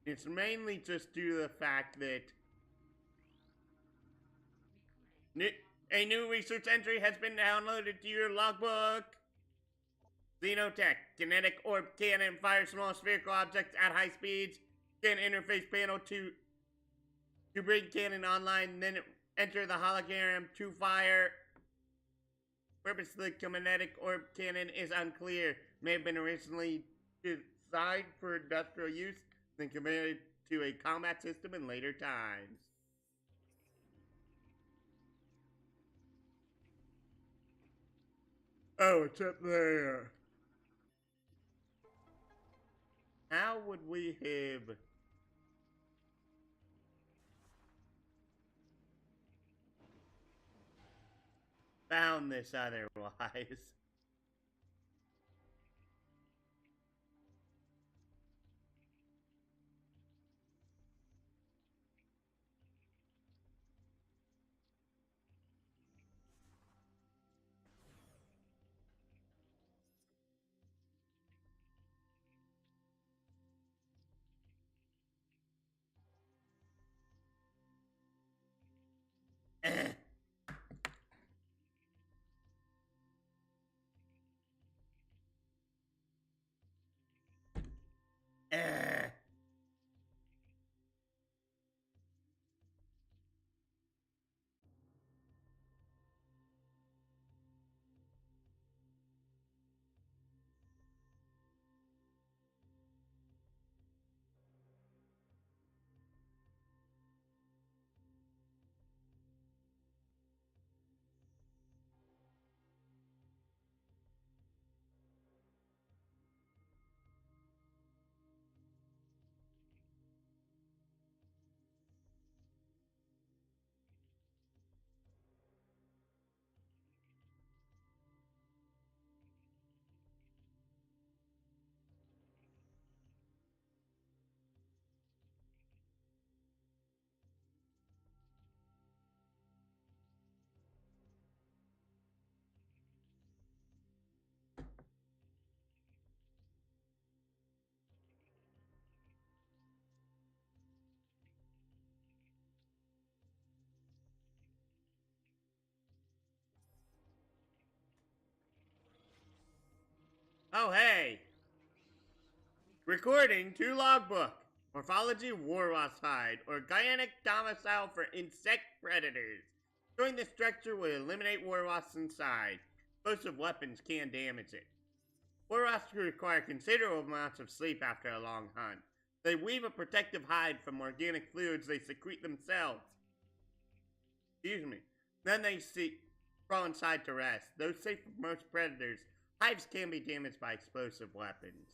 A: It's mainly just due to the fact that a new research entry has been downloaded to your logbook. Xenotech, kinetic orb cannon fires small spherical objects at high speeds. Scan interface panel to bring cannon online, then enter the hologram to fire. Purpose of the kinetic orb cannon is unclear. May have been originally designed for industrial use, then converted to a combat system in later times. Oh, it's up there. How would we have found this otherwise? Oh, hey! Recording to logbook. Morphology warwasp hide, organic domicile for insect predators. Destroying this structure will eliminate warwasps inside. Explosive weapons can damage it. Warwasps require considerable amounts of sleep after a long hunt. They weave a protective hide from organic fluids they secrete themselves. Excuse me. Then they crawl inside to rest. Though safe from most predators, hives can be damaged by explosive weapons.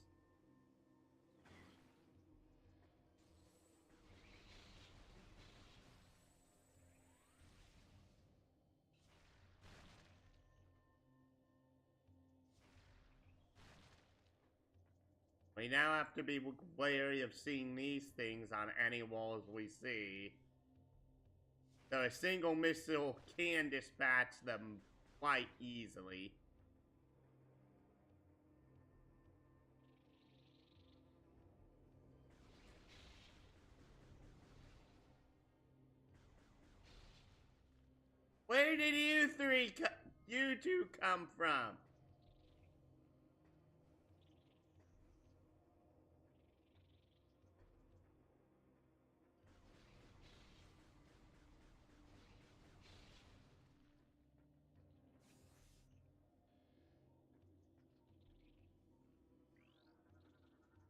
A: We now have to be wary of seeing these things on any walls we see. So a single missile can dispatch them quite easily. Where did you two come from?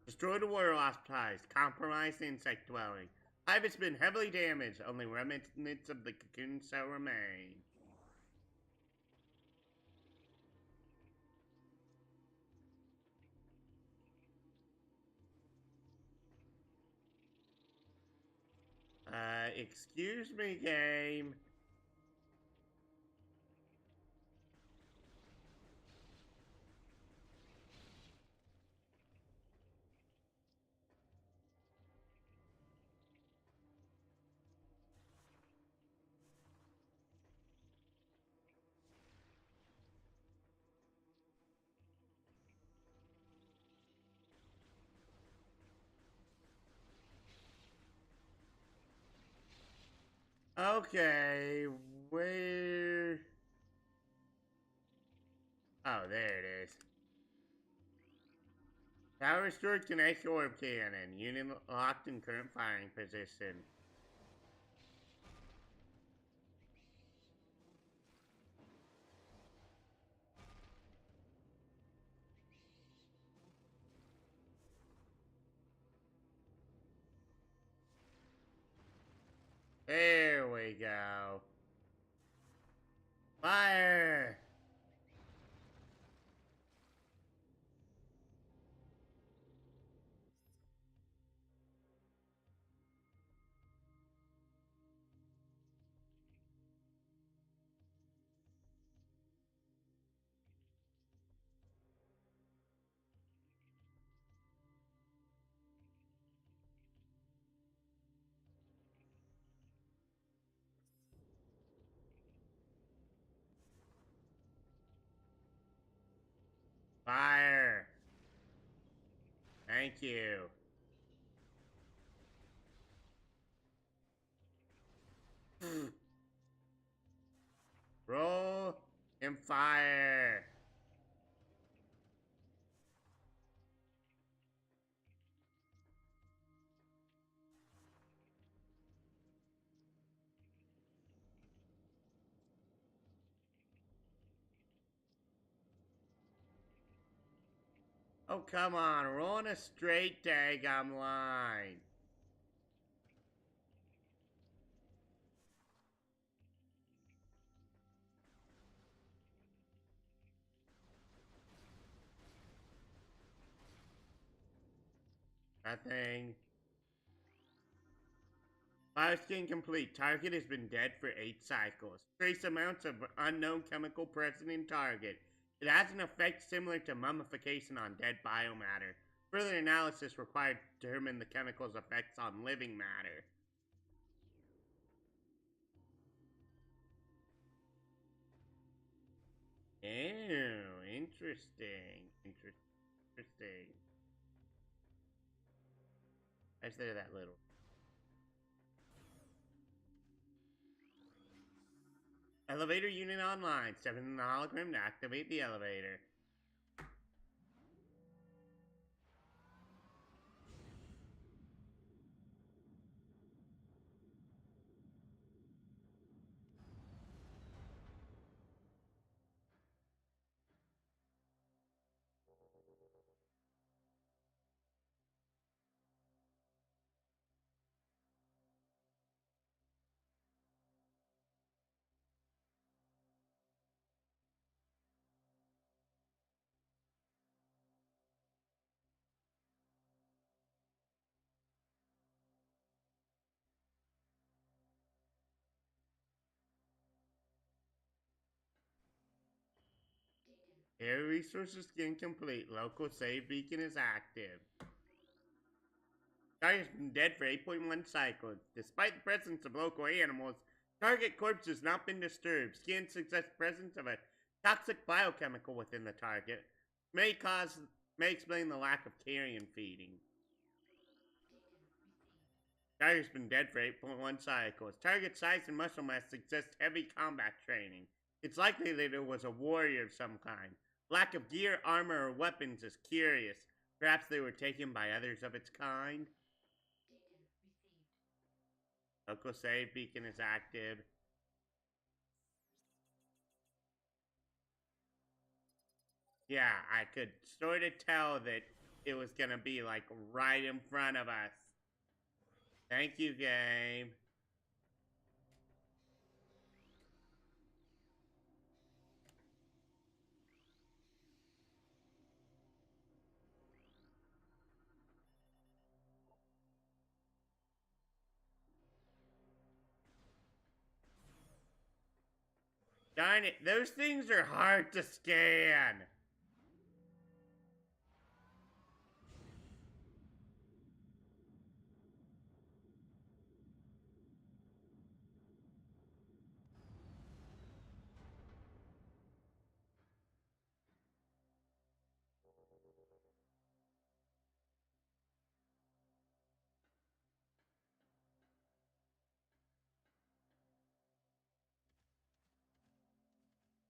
A: Destroy the warlock ties. Compromise the insect dwelling. Hive has been heavily damaged. Only remnants of the cocoon shall remain. Excuse me, game. Okay, where... Oh, there it is. Tower restored kinetic orb cannon. Unit locked in current firing position. There we go. Fire! Fire! Thank you. Roll and fire! Oh, come on. We're on a straight daggum line. Nothing. Bioscan complete. Target has been dead for 8 cycles. Trace amounts of unknown chemical present in target. It has an effect similar to mummification on dead biomatter. Further analysis required to determine the chemical's effects on living matter. Ew, interesting. Interesting. Is there that little? Elevator unit online. Step in the hologram to activate the elevator. Air resources incomplete. Local save beacon is active. Target's been dead for 8.1 cycles. Despite the presence of local animals, target corpse has not been disturbed. Scan suggests presence of a toxic biochemical within the target. May explain the lack of carrion feeding. Target's been dead for 8.1 cycles. Target size and muscle mass suggest heavy combat training. It's likely that it was a warrior of some kind. Lack of gear, armor, or weapons is curious. Perhaps they were taken by others of its kind. Local save beacon is active. Yeah, I could sort of tell that it was gonna be like right in front of us. Thank you, game. Darn it, those things are hard to scan.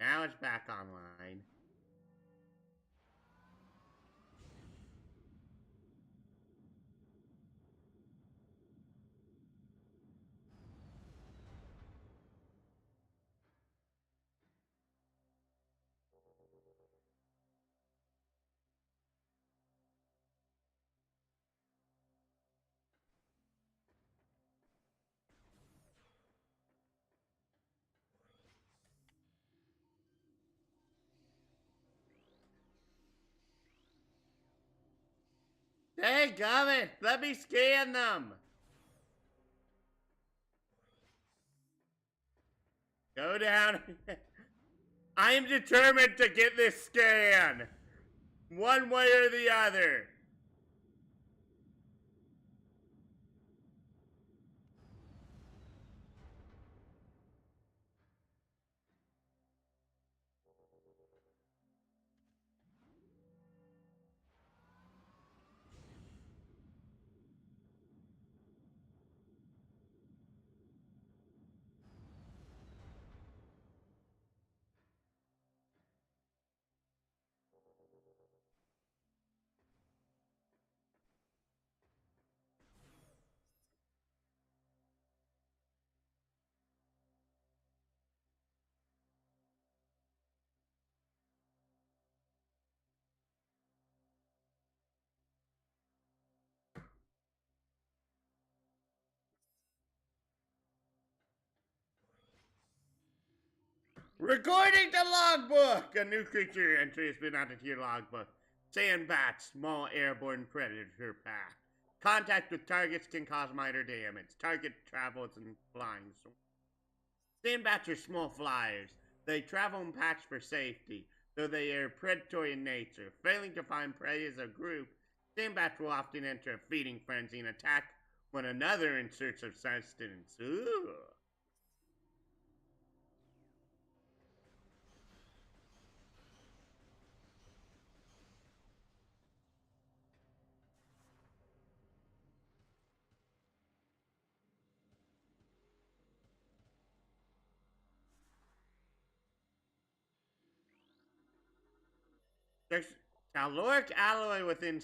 A: Now it's back online. Hey, gummit, let me scan them. Go down. I am determined to get this scan. One way or the other. Recording the logbook! A new creature entry has been added to your logbook. Sandbat, small airborne predator pack. Contact with targets can cause minor damage. Target travels in flying. Sandbats are small flyers. They travel in packs for safety, though they are predatory in nature. Failing to find prey as a group, sandbats will often enter a feeding frenzy and attack one another in search of sustenance. Ooh. There's caloric alloy within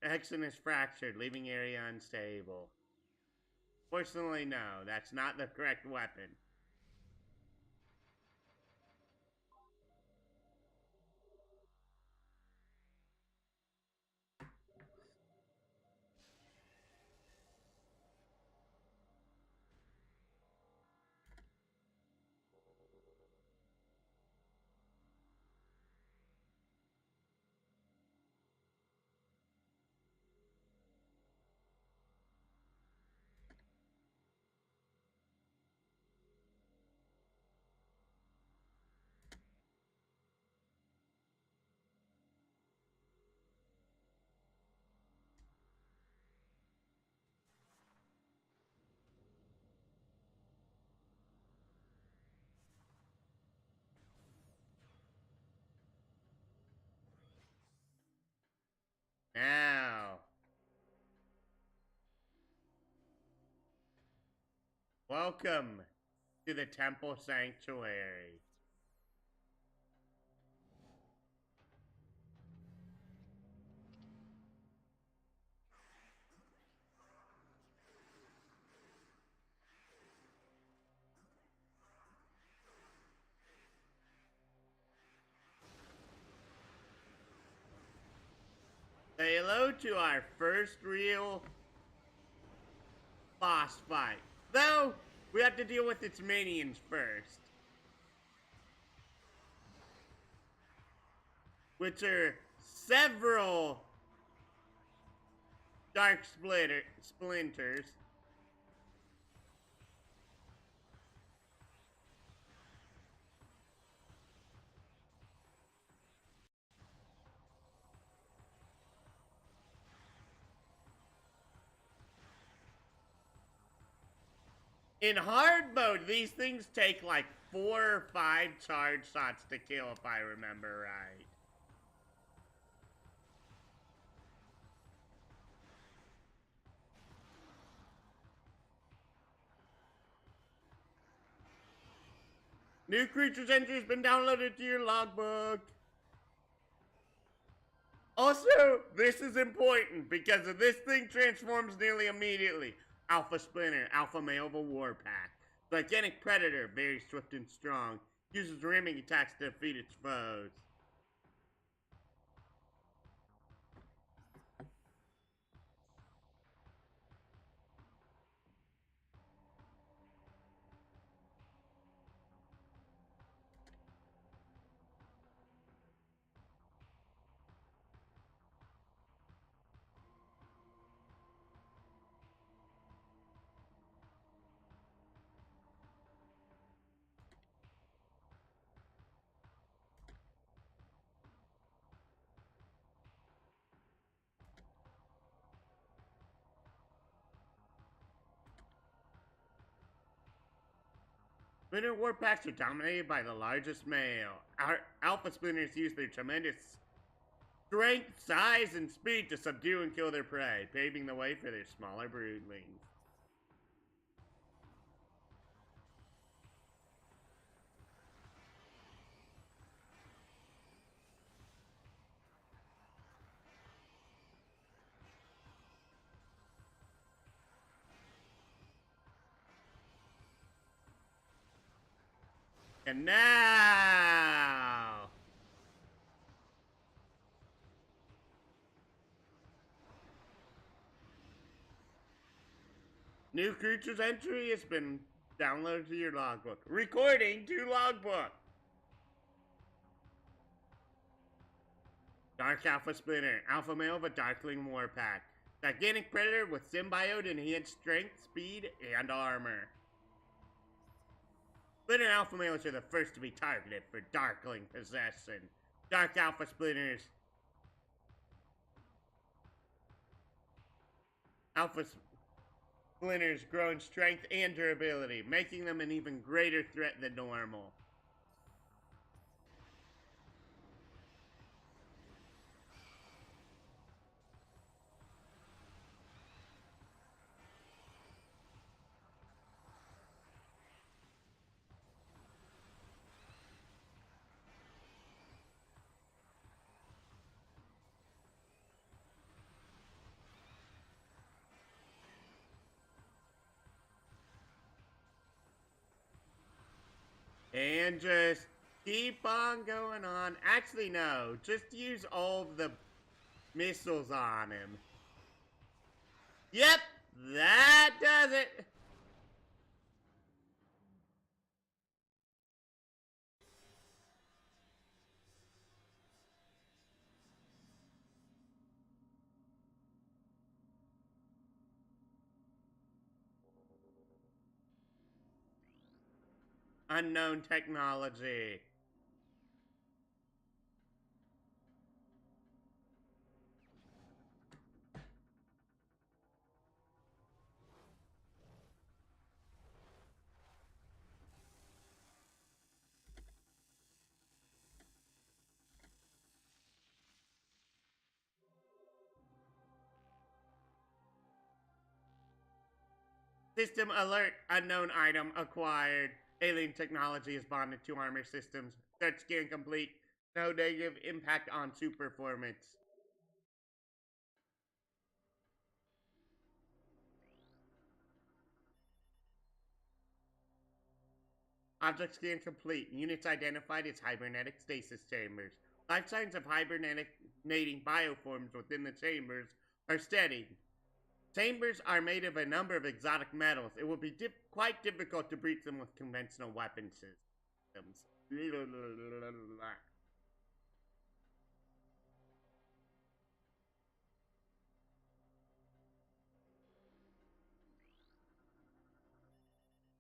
A: Hexen is fractured, leaving area unstable. Fortunately, no, that's not the correct weapon. Welcome to the Temple Sanctuary. Say hello to our first real boss fight. Though, we have to deal with its minions first. Which are several dark splinters. In hard mode, these things take like 4 or 5 charge shots to kill if I remember right. New creature's entry has been downloaded to your logbook. Also, this is important because this thing transforms nearly immediately. Alpha Splinter, Alpha Male of a Warpack. Gigantic Predator, very swift and strong. Uses ramming attacks to defeat its foes. Splinter Warpacks are dominated by the largest male. Our Alpha Splinters use their tremendous strength, size, and speed to subdue and kill their prey, paving the way for their smaller broodlings. And now, new creature's entry has been downloaded to your logbook. Recording to logbook. Dark Alpha Splinter, Alpha Male of a Darkling Warpack. Gigantic Predator with symbiote enhanced strength, speed, and armor. Splinter Alpha Males are the first to be targeted for Darkling possession. Dark Alpha Splinters. Alpha Splinters grow in strength and durability, making them an even greater threat than normal. And just keep on going on. Actually, no. Just use all of the missiles on him. Yep, that does it. Unknown technology. System alert, unknown item acquired. Alien technology is bonded to armor systems. Search scan complete. No negative impact on suit performance. Object scan complete. Units identified as hybernetic stasis chambers. Life signs of hibernating bioforms within the chambers are steady. Chambers are made of a number of exotic metals. It will be quite difficult to breach them with conventional weapon systems.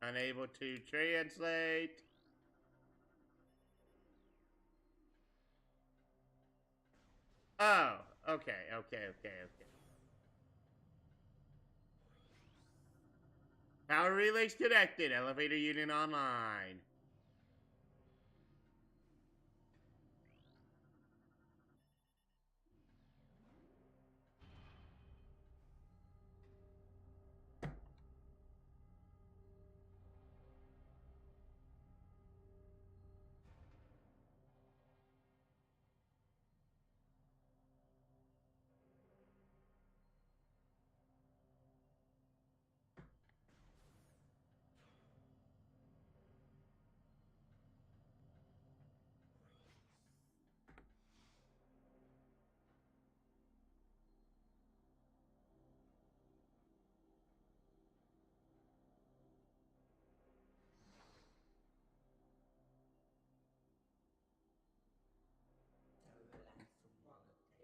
A: Unable to translate. Oh, okay. Power relays connected. Elevator unit online.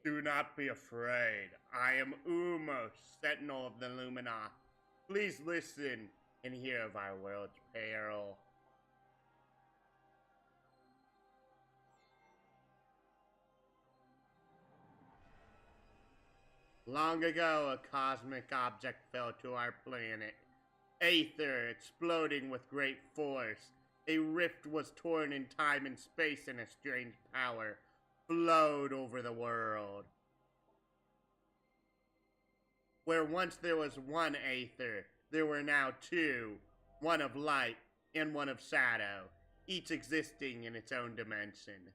A: Do not be afraid. I am Umos, Sentinel of the Lumina. Please listen and hear of our world's peril. Long ago, a cosmic object fell to our planet. Aether exploding with great force. A rift was torn in time and space, and a strange power flowed over the world. Where once there was one Aether, there were now two, one of light and one of shadow, each existing in its own dimension.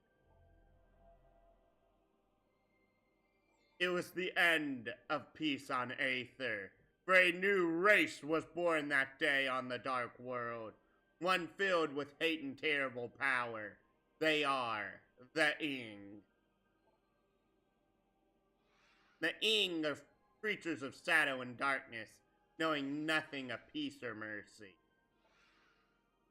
A: It was the end of peace on Aether, for a new race was born that day on the dark world, one filled with hate and terrible power. They are the Ing. The Ing are creatures of shadow and darkness, knowing nothing of peace or mercy.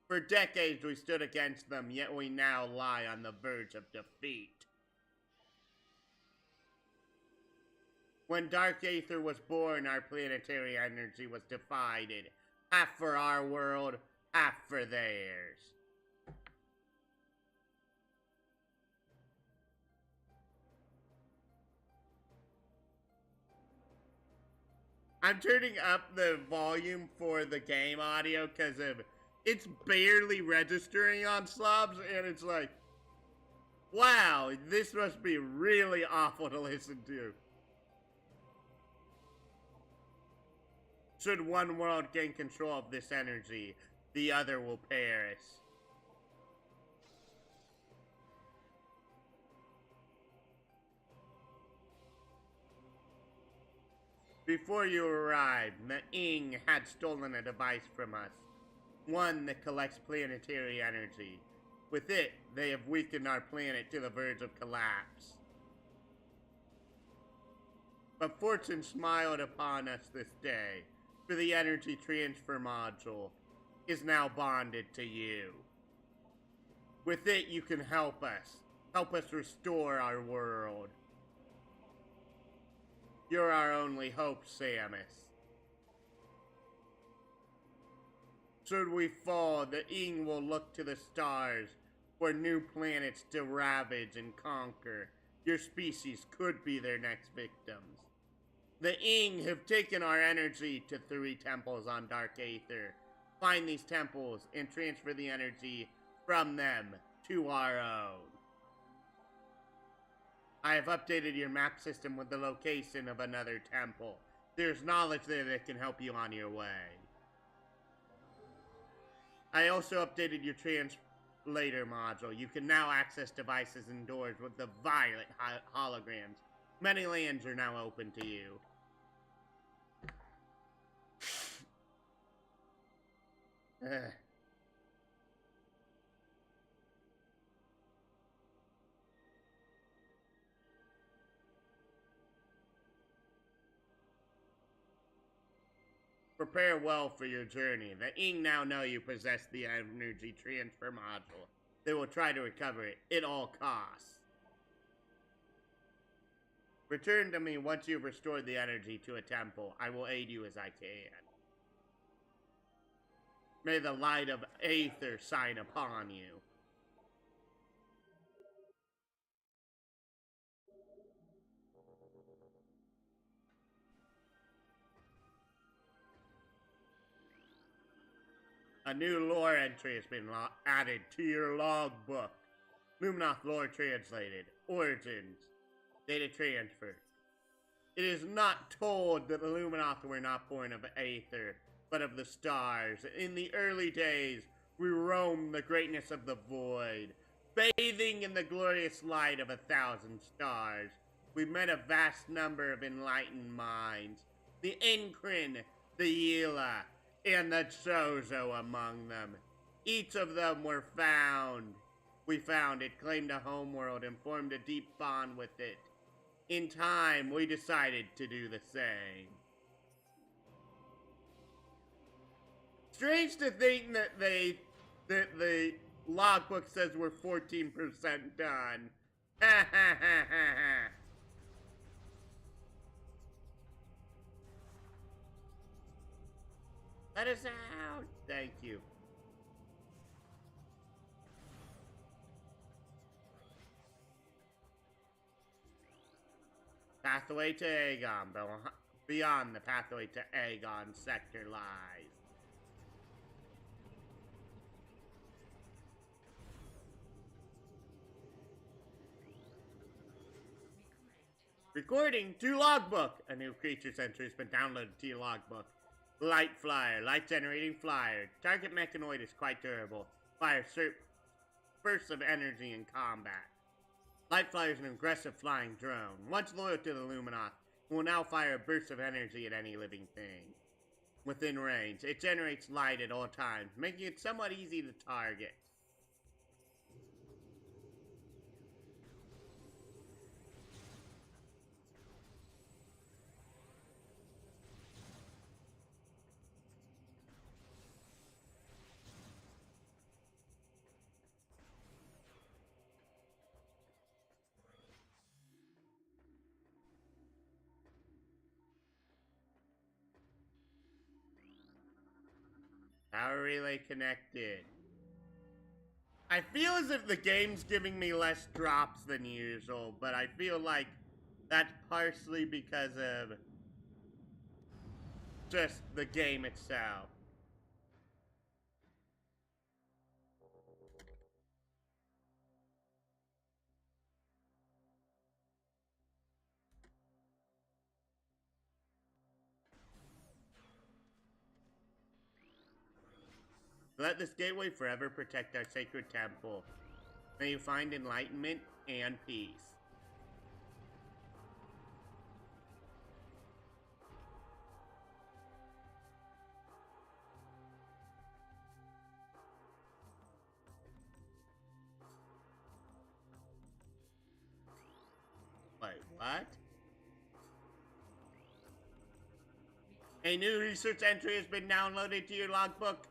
A: For decades we stood against them, yet we now lie on the verge of defeat. When Dark Aether was born, our planetary energy was divided. Half for our world, half for theirs. I'm turning up the volume for the game audio because it's barely registering on slobs, and it's like, wow, this must be really awful to listen to. Should one world gain control of this energy, the other will perish. Before you arrived, the Ing had stolen a device from us. One that collects planetary energy. With it, they have weakened our planet to the verge of collapse. But fortune smiled upon us this day, for the energy transfer module is now bonded to you. With it, you can help us restore our world. You're our only hope, Samus. Should we fall, the Ing will look to the stars for new planets to ravage and conquer. Your species could be their next victims. The Ing have taken our energy to 3 temples on Dark Aether. Find these temples and transfer the energy from them to our own. I have updated your map system with the location of another temple. There's knowledge there that can help you on your way. I also updated your translator module. You can now access devices indoors with the violet holograms. Many lands are now open to you. Prepare well for your journey. The Ing now know you possess the energy transfer module. They will try to recover it at all costs. Return to me once you've restored the energy to a temple. I will aid you as I can. May the light of Aether shine upon you. A new lore entry has been added to your logbook. Luminoth lore translated. Origins. Data transfer. It is not told that the Luminoth were not born of Aether, but of the stars. In the early days, we roamed the greatness of the void, bathing in the glorious light of 1,000 stars. We met a vast number of enlightened minds. The Enkrin, the Yila, and the Chozo among them. Each of them were found. We found it, claimed a homeworld, and formed a deep bond with it. In time, we decided to do the same. Strange to think that the logbook says we're 14% done. Ha ha ha ha ha. Let us out. Thank you. Pathway to Aegon. Beyond the pathway to Aegon sector lies. Recording to logbook. A new creature's entry has been downloaded to your logbook. Light flyer. Light generating flyer. Target mechanoid is quite durable. Fire bursts of energy in combat. Light Flyer is an aggressive flying drone. Once loyal to the Luminoth, it will now fire bursts of energy at any living thing within range. It generates light at all times, making it somewhat easy to target. Power relay connected. I feel as if the game's giving me less drops than usual, but I feel like that's partially because of just the game itself. Let this gateway forever protect our sacred temple. May you find enlightenment and peace. Wait, what? A new research entry has been downloaded to your logbook.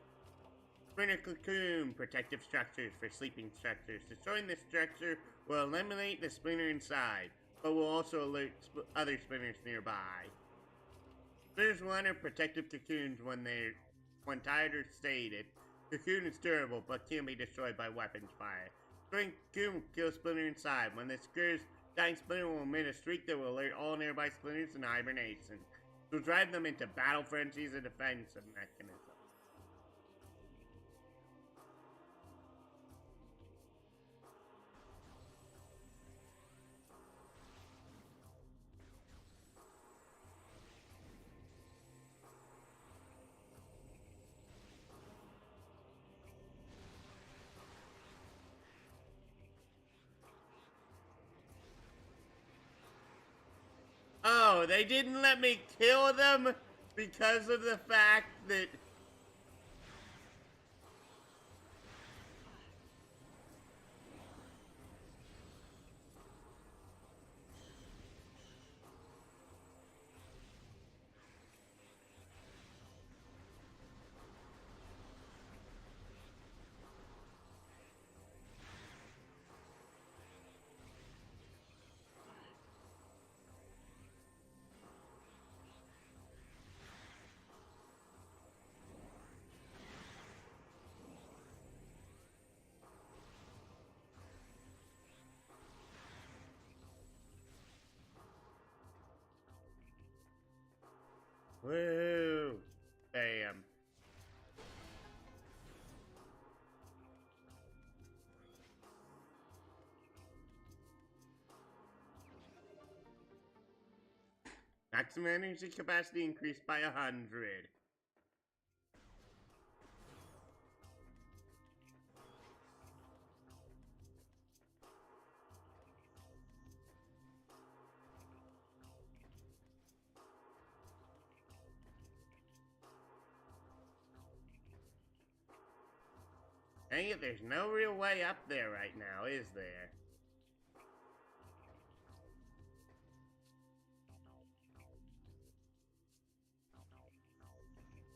A: Splinter cocoon, protective structures for sleeping structures. Destroying this structure will eliminate the splinter inside, but will also alert other splinters nearby. Splinters will enter protective cocoons when tired or sated. Cocoon is durable, but can be destroyed by weapons fire. Destroying cocoon will kill splinter inside. When this occurs, dying splinter will emit a streak that will alert all nearby splinters in hibernation. It will drive them into battle frenzies and defensive mechanisms. No, they didn't let me kill them because of the fact that... Woo! Bam. Maximum energy capacity increased by 100. Dang it, there's no real way up there right now, is there?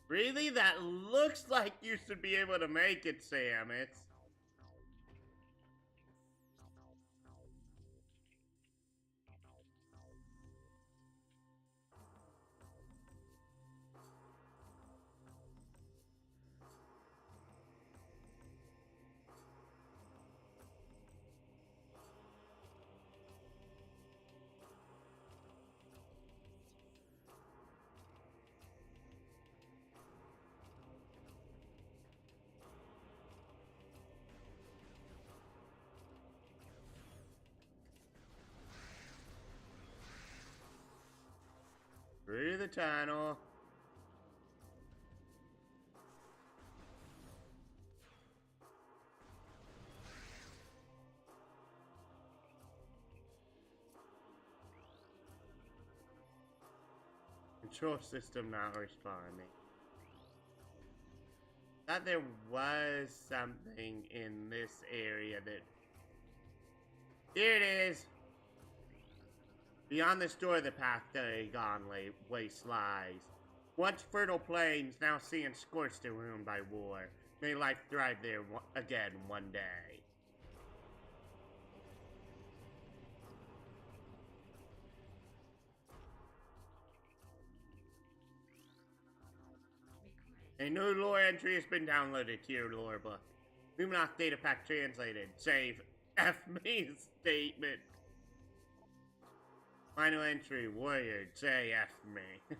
A: Really? That looks like you should be able to make it, Samus. Through the tunnel. Control system not responding. Thought there was something in this area that... Here it is! Beyond this door, the path to a gone waste lies. Once fertile plains, now seeing scorched and ruined by war. May life thrive there again one day. A new lore entry has been downloaded to your lore book. Luminoth data pack translated. Save F me statement. Final entry, warrior, JF me.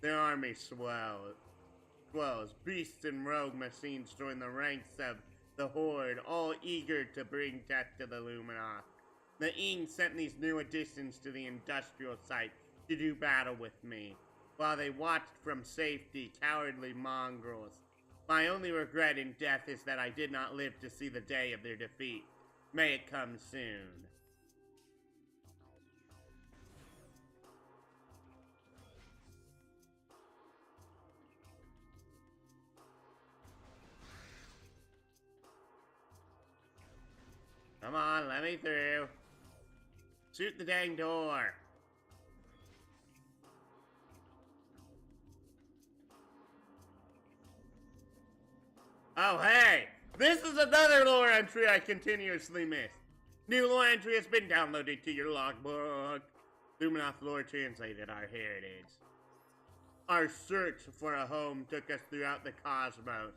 A: Their army swells, beasts and rogue machines join the ranks of the Horde, all eager to bring death to the Luminoth. The Ing sent these new additions to the industrial site to do battle with me, while they watched from safety, cowardly mongrels. My only regret in death is that I did not live to see the day of their defeat. May it come soon. Come on, let me through. Shoot the dang door. Oh, hey! This is another lore entry I continuously miss. New lore entry has been downloaded to your logbook. Luminoth lore translated our heritage. Our search for a home took us throughout the cosmos.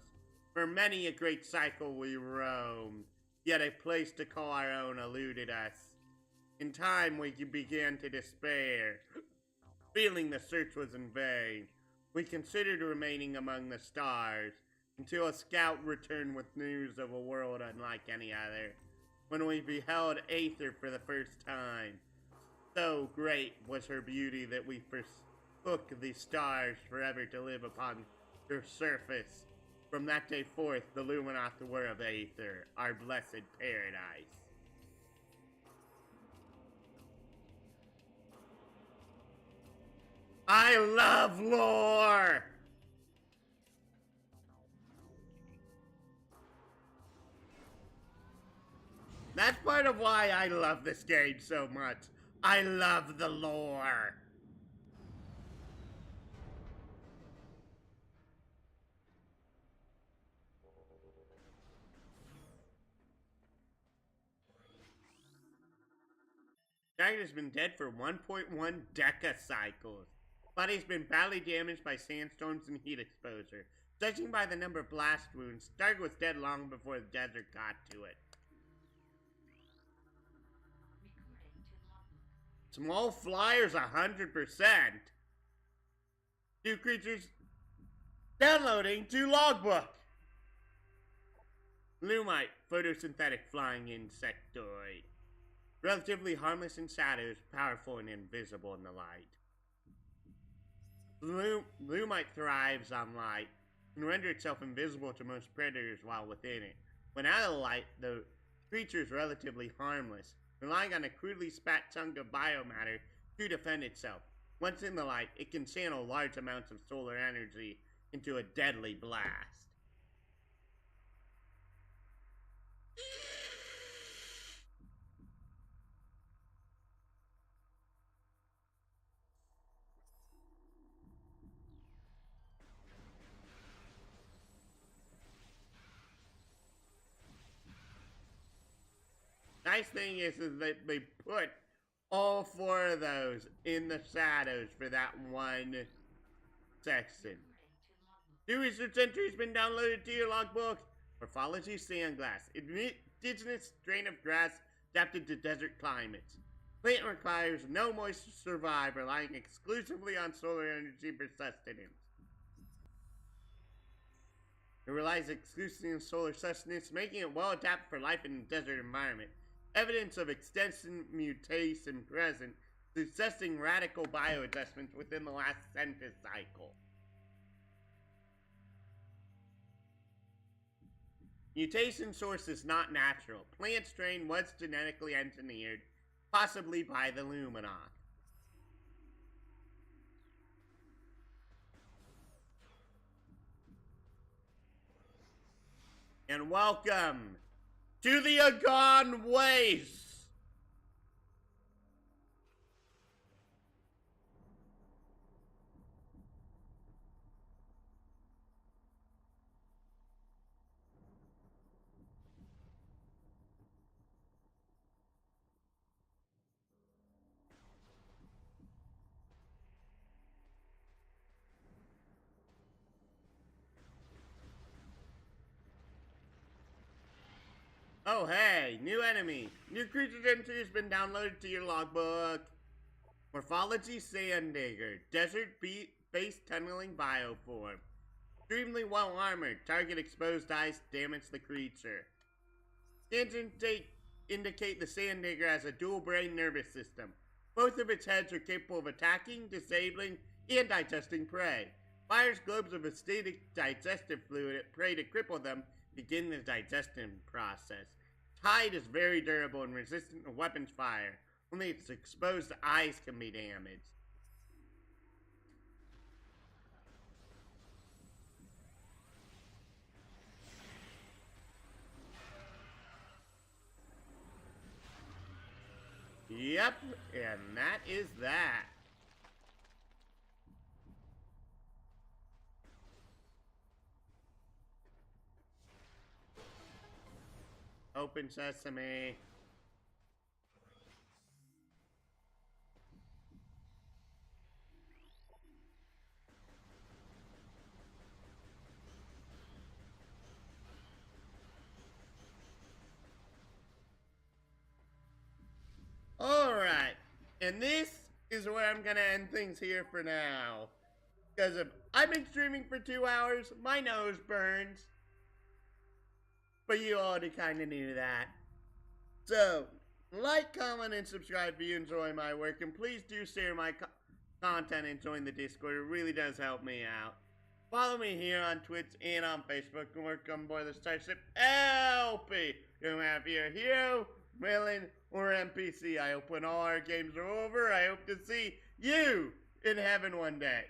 A: For many a great cycle we roamed, yet a place to call our own eluded us. In time we began to despair, feeling the search was in vain. We considered remaining among the stars, until a scout returned with news of a world unlike any other. When we beheld Aether for the first time, so great was her beauty that we forsook the stars forever to live upon their surface. From that day forth, the Luminoth were of Aether, our blessed paradise. I love lore! That's part of why I love this game so much. I love the lore. Dragon has been dead for 1.1 decacycles. Body's been badly damaged by sandstorms and heat exposure. Judging by the number of blast wounds, Stark was dead long before the desert got to it. Small flyers 100%. New creatures downloading to logbook. Lumite, photosynthetic flying insectoid. Relatively harmless in shadows, powerful and invisible in the light. Lumite thrives on light and render itself invisible to most predators while within it. When out of the light, the creature is relatively harmless, relying on a crudely spat chunk of biomatter to defend itself. Once in the light, it can channel large amounts of solar energy into a deadly blast. Nice thing is that they put all 4 of those in the shadows for that one section. New research entry has been downloaded to your logbook. Morphology sandglass. Indigenous strain of grass adapted to desert climates. Plant requires no moisture to survive, relying exclusively on solar energy for sustenance. It relies exclusively on solar sustenance, making it well adapted for life in a desert environment. Evidence of extensive mutation present, suggesting radical bioadjustments within the last census cycle. Mutation source is not natural. Plant strain was genetically engineered, possibly by the Luminoth. And welcome to the Agon Waste! Oh hey, new enemy. New creature entry has been downloaded to your logbook. Morphology Sand-Digger. Desert-based tunneling bioform. Extremely well armored. Target exposed eyes damage the creature. Scans indicate the Sand-Digger has a dual brain nervous system. Both of its heads are capable of attacking, disabling, and digesting prey. Fires globes of acidic digestive fluid at prey to cripple them, begin the digestion process. Hide is very durable and resistant to weapons fire. Only its exposed eyes can be damaged. Yep, and that is that. Open sesame. Alright, and this is where I'm gonna end things here for now. Because I've been streaming for 2 hours, my nose burns. But you already kinda knew that. So, like, comment, and subscribe if you enjoy my work, and please do share my content and join the Discord. It really does help me out. Follow me here on Twitch and on Facebook, and welcome aboard the Starship LP. You have your hero, villain, or NPC. I hope when all our games are over, I hope to see you in heaven one day.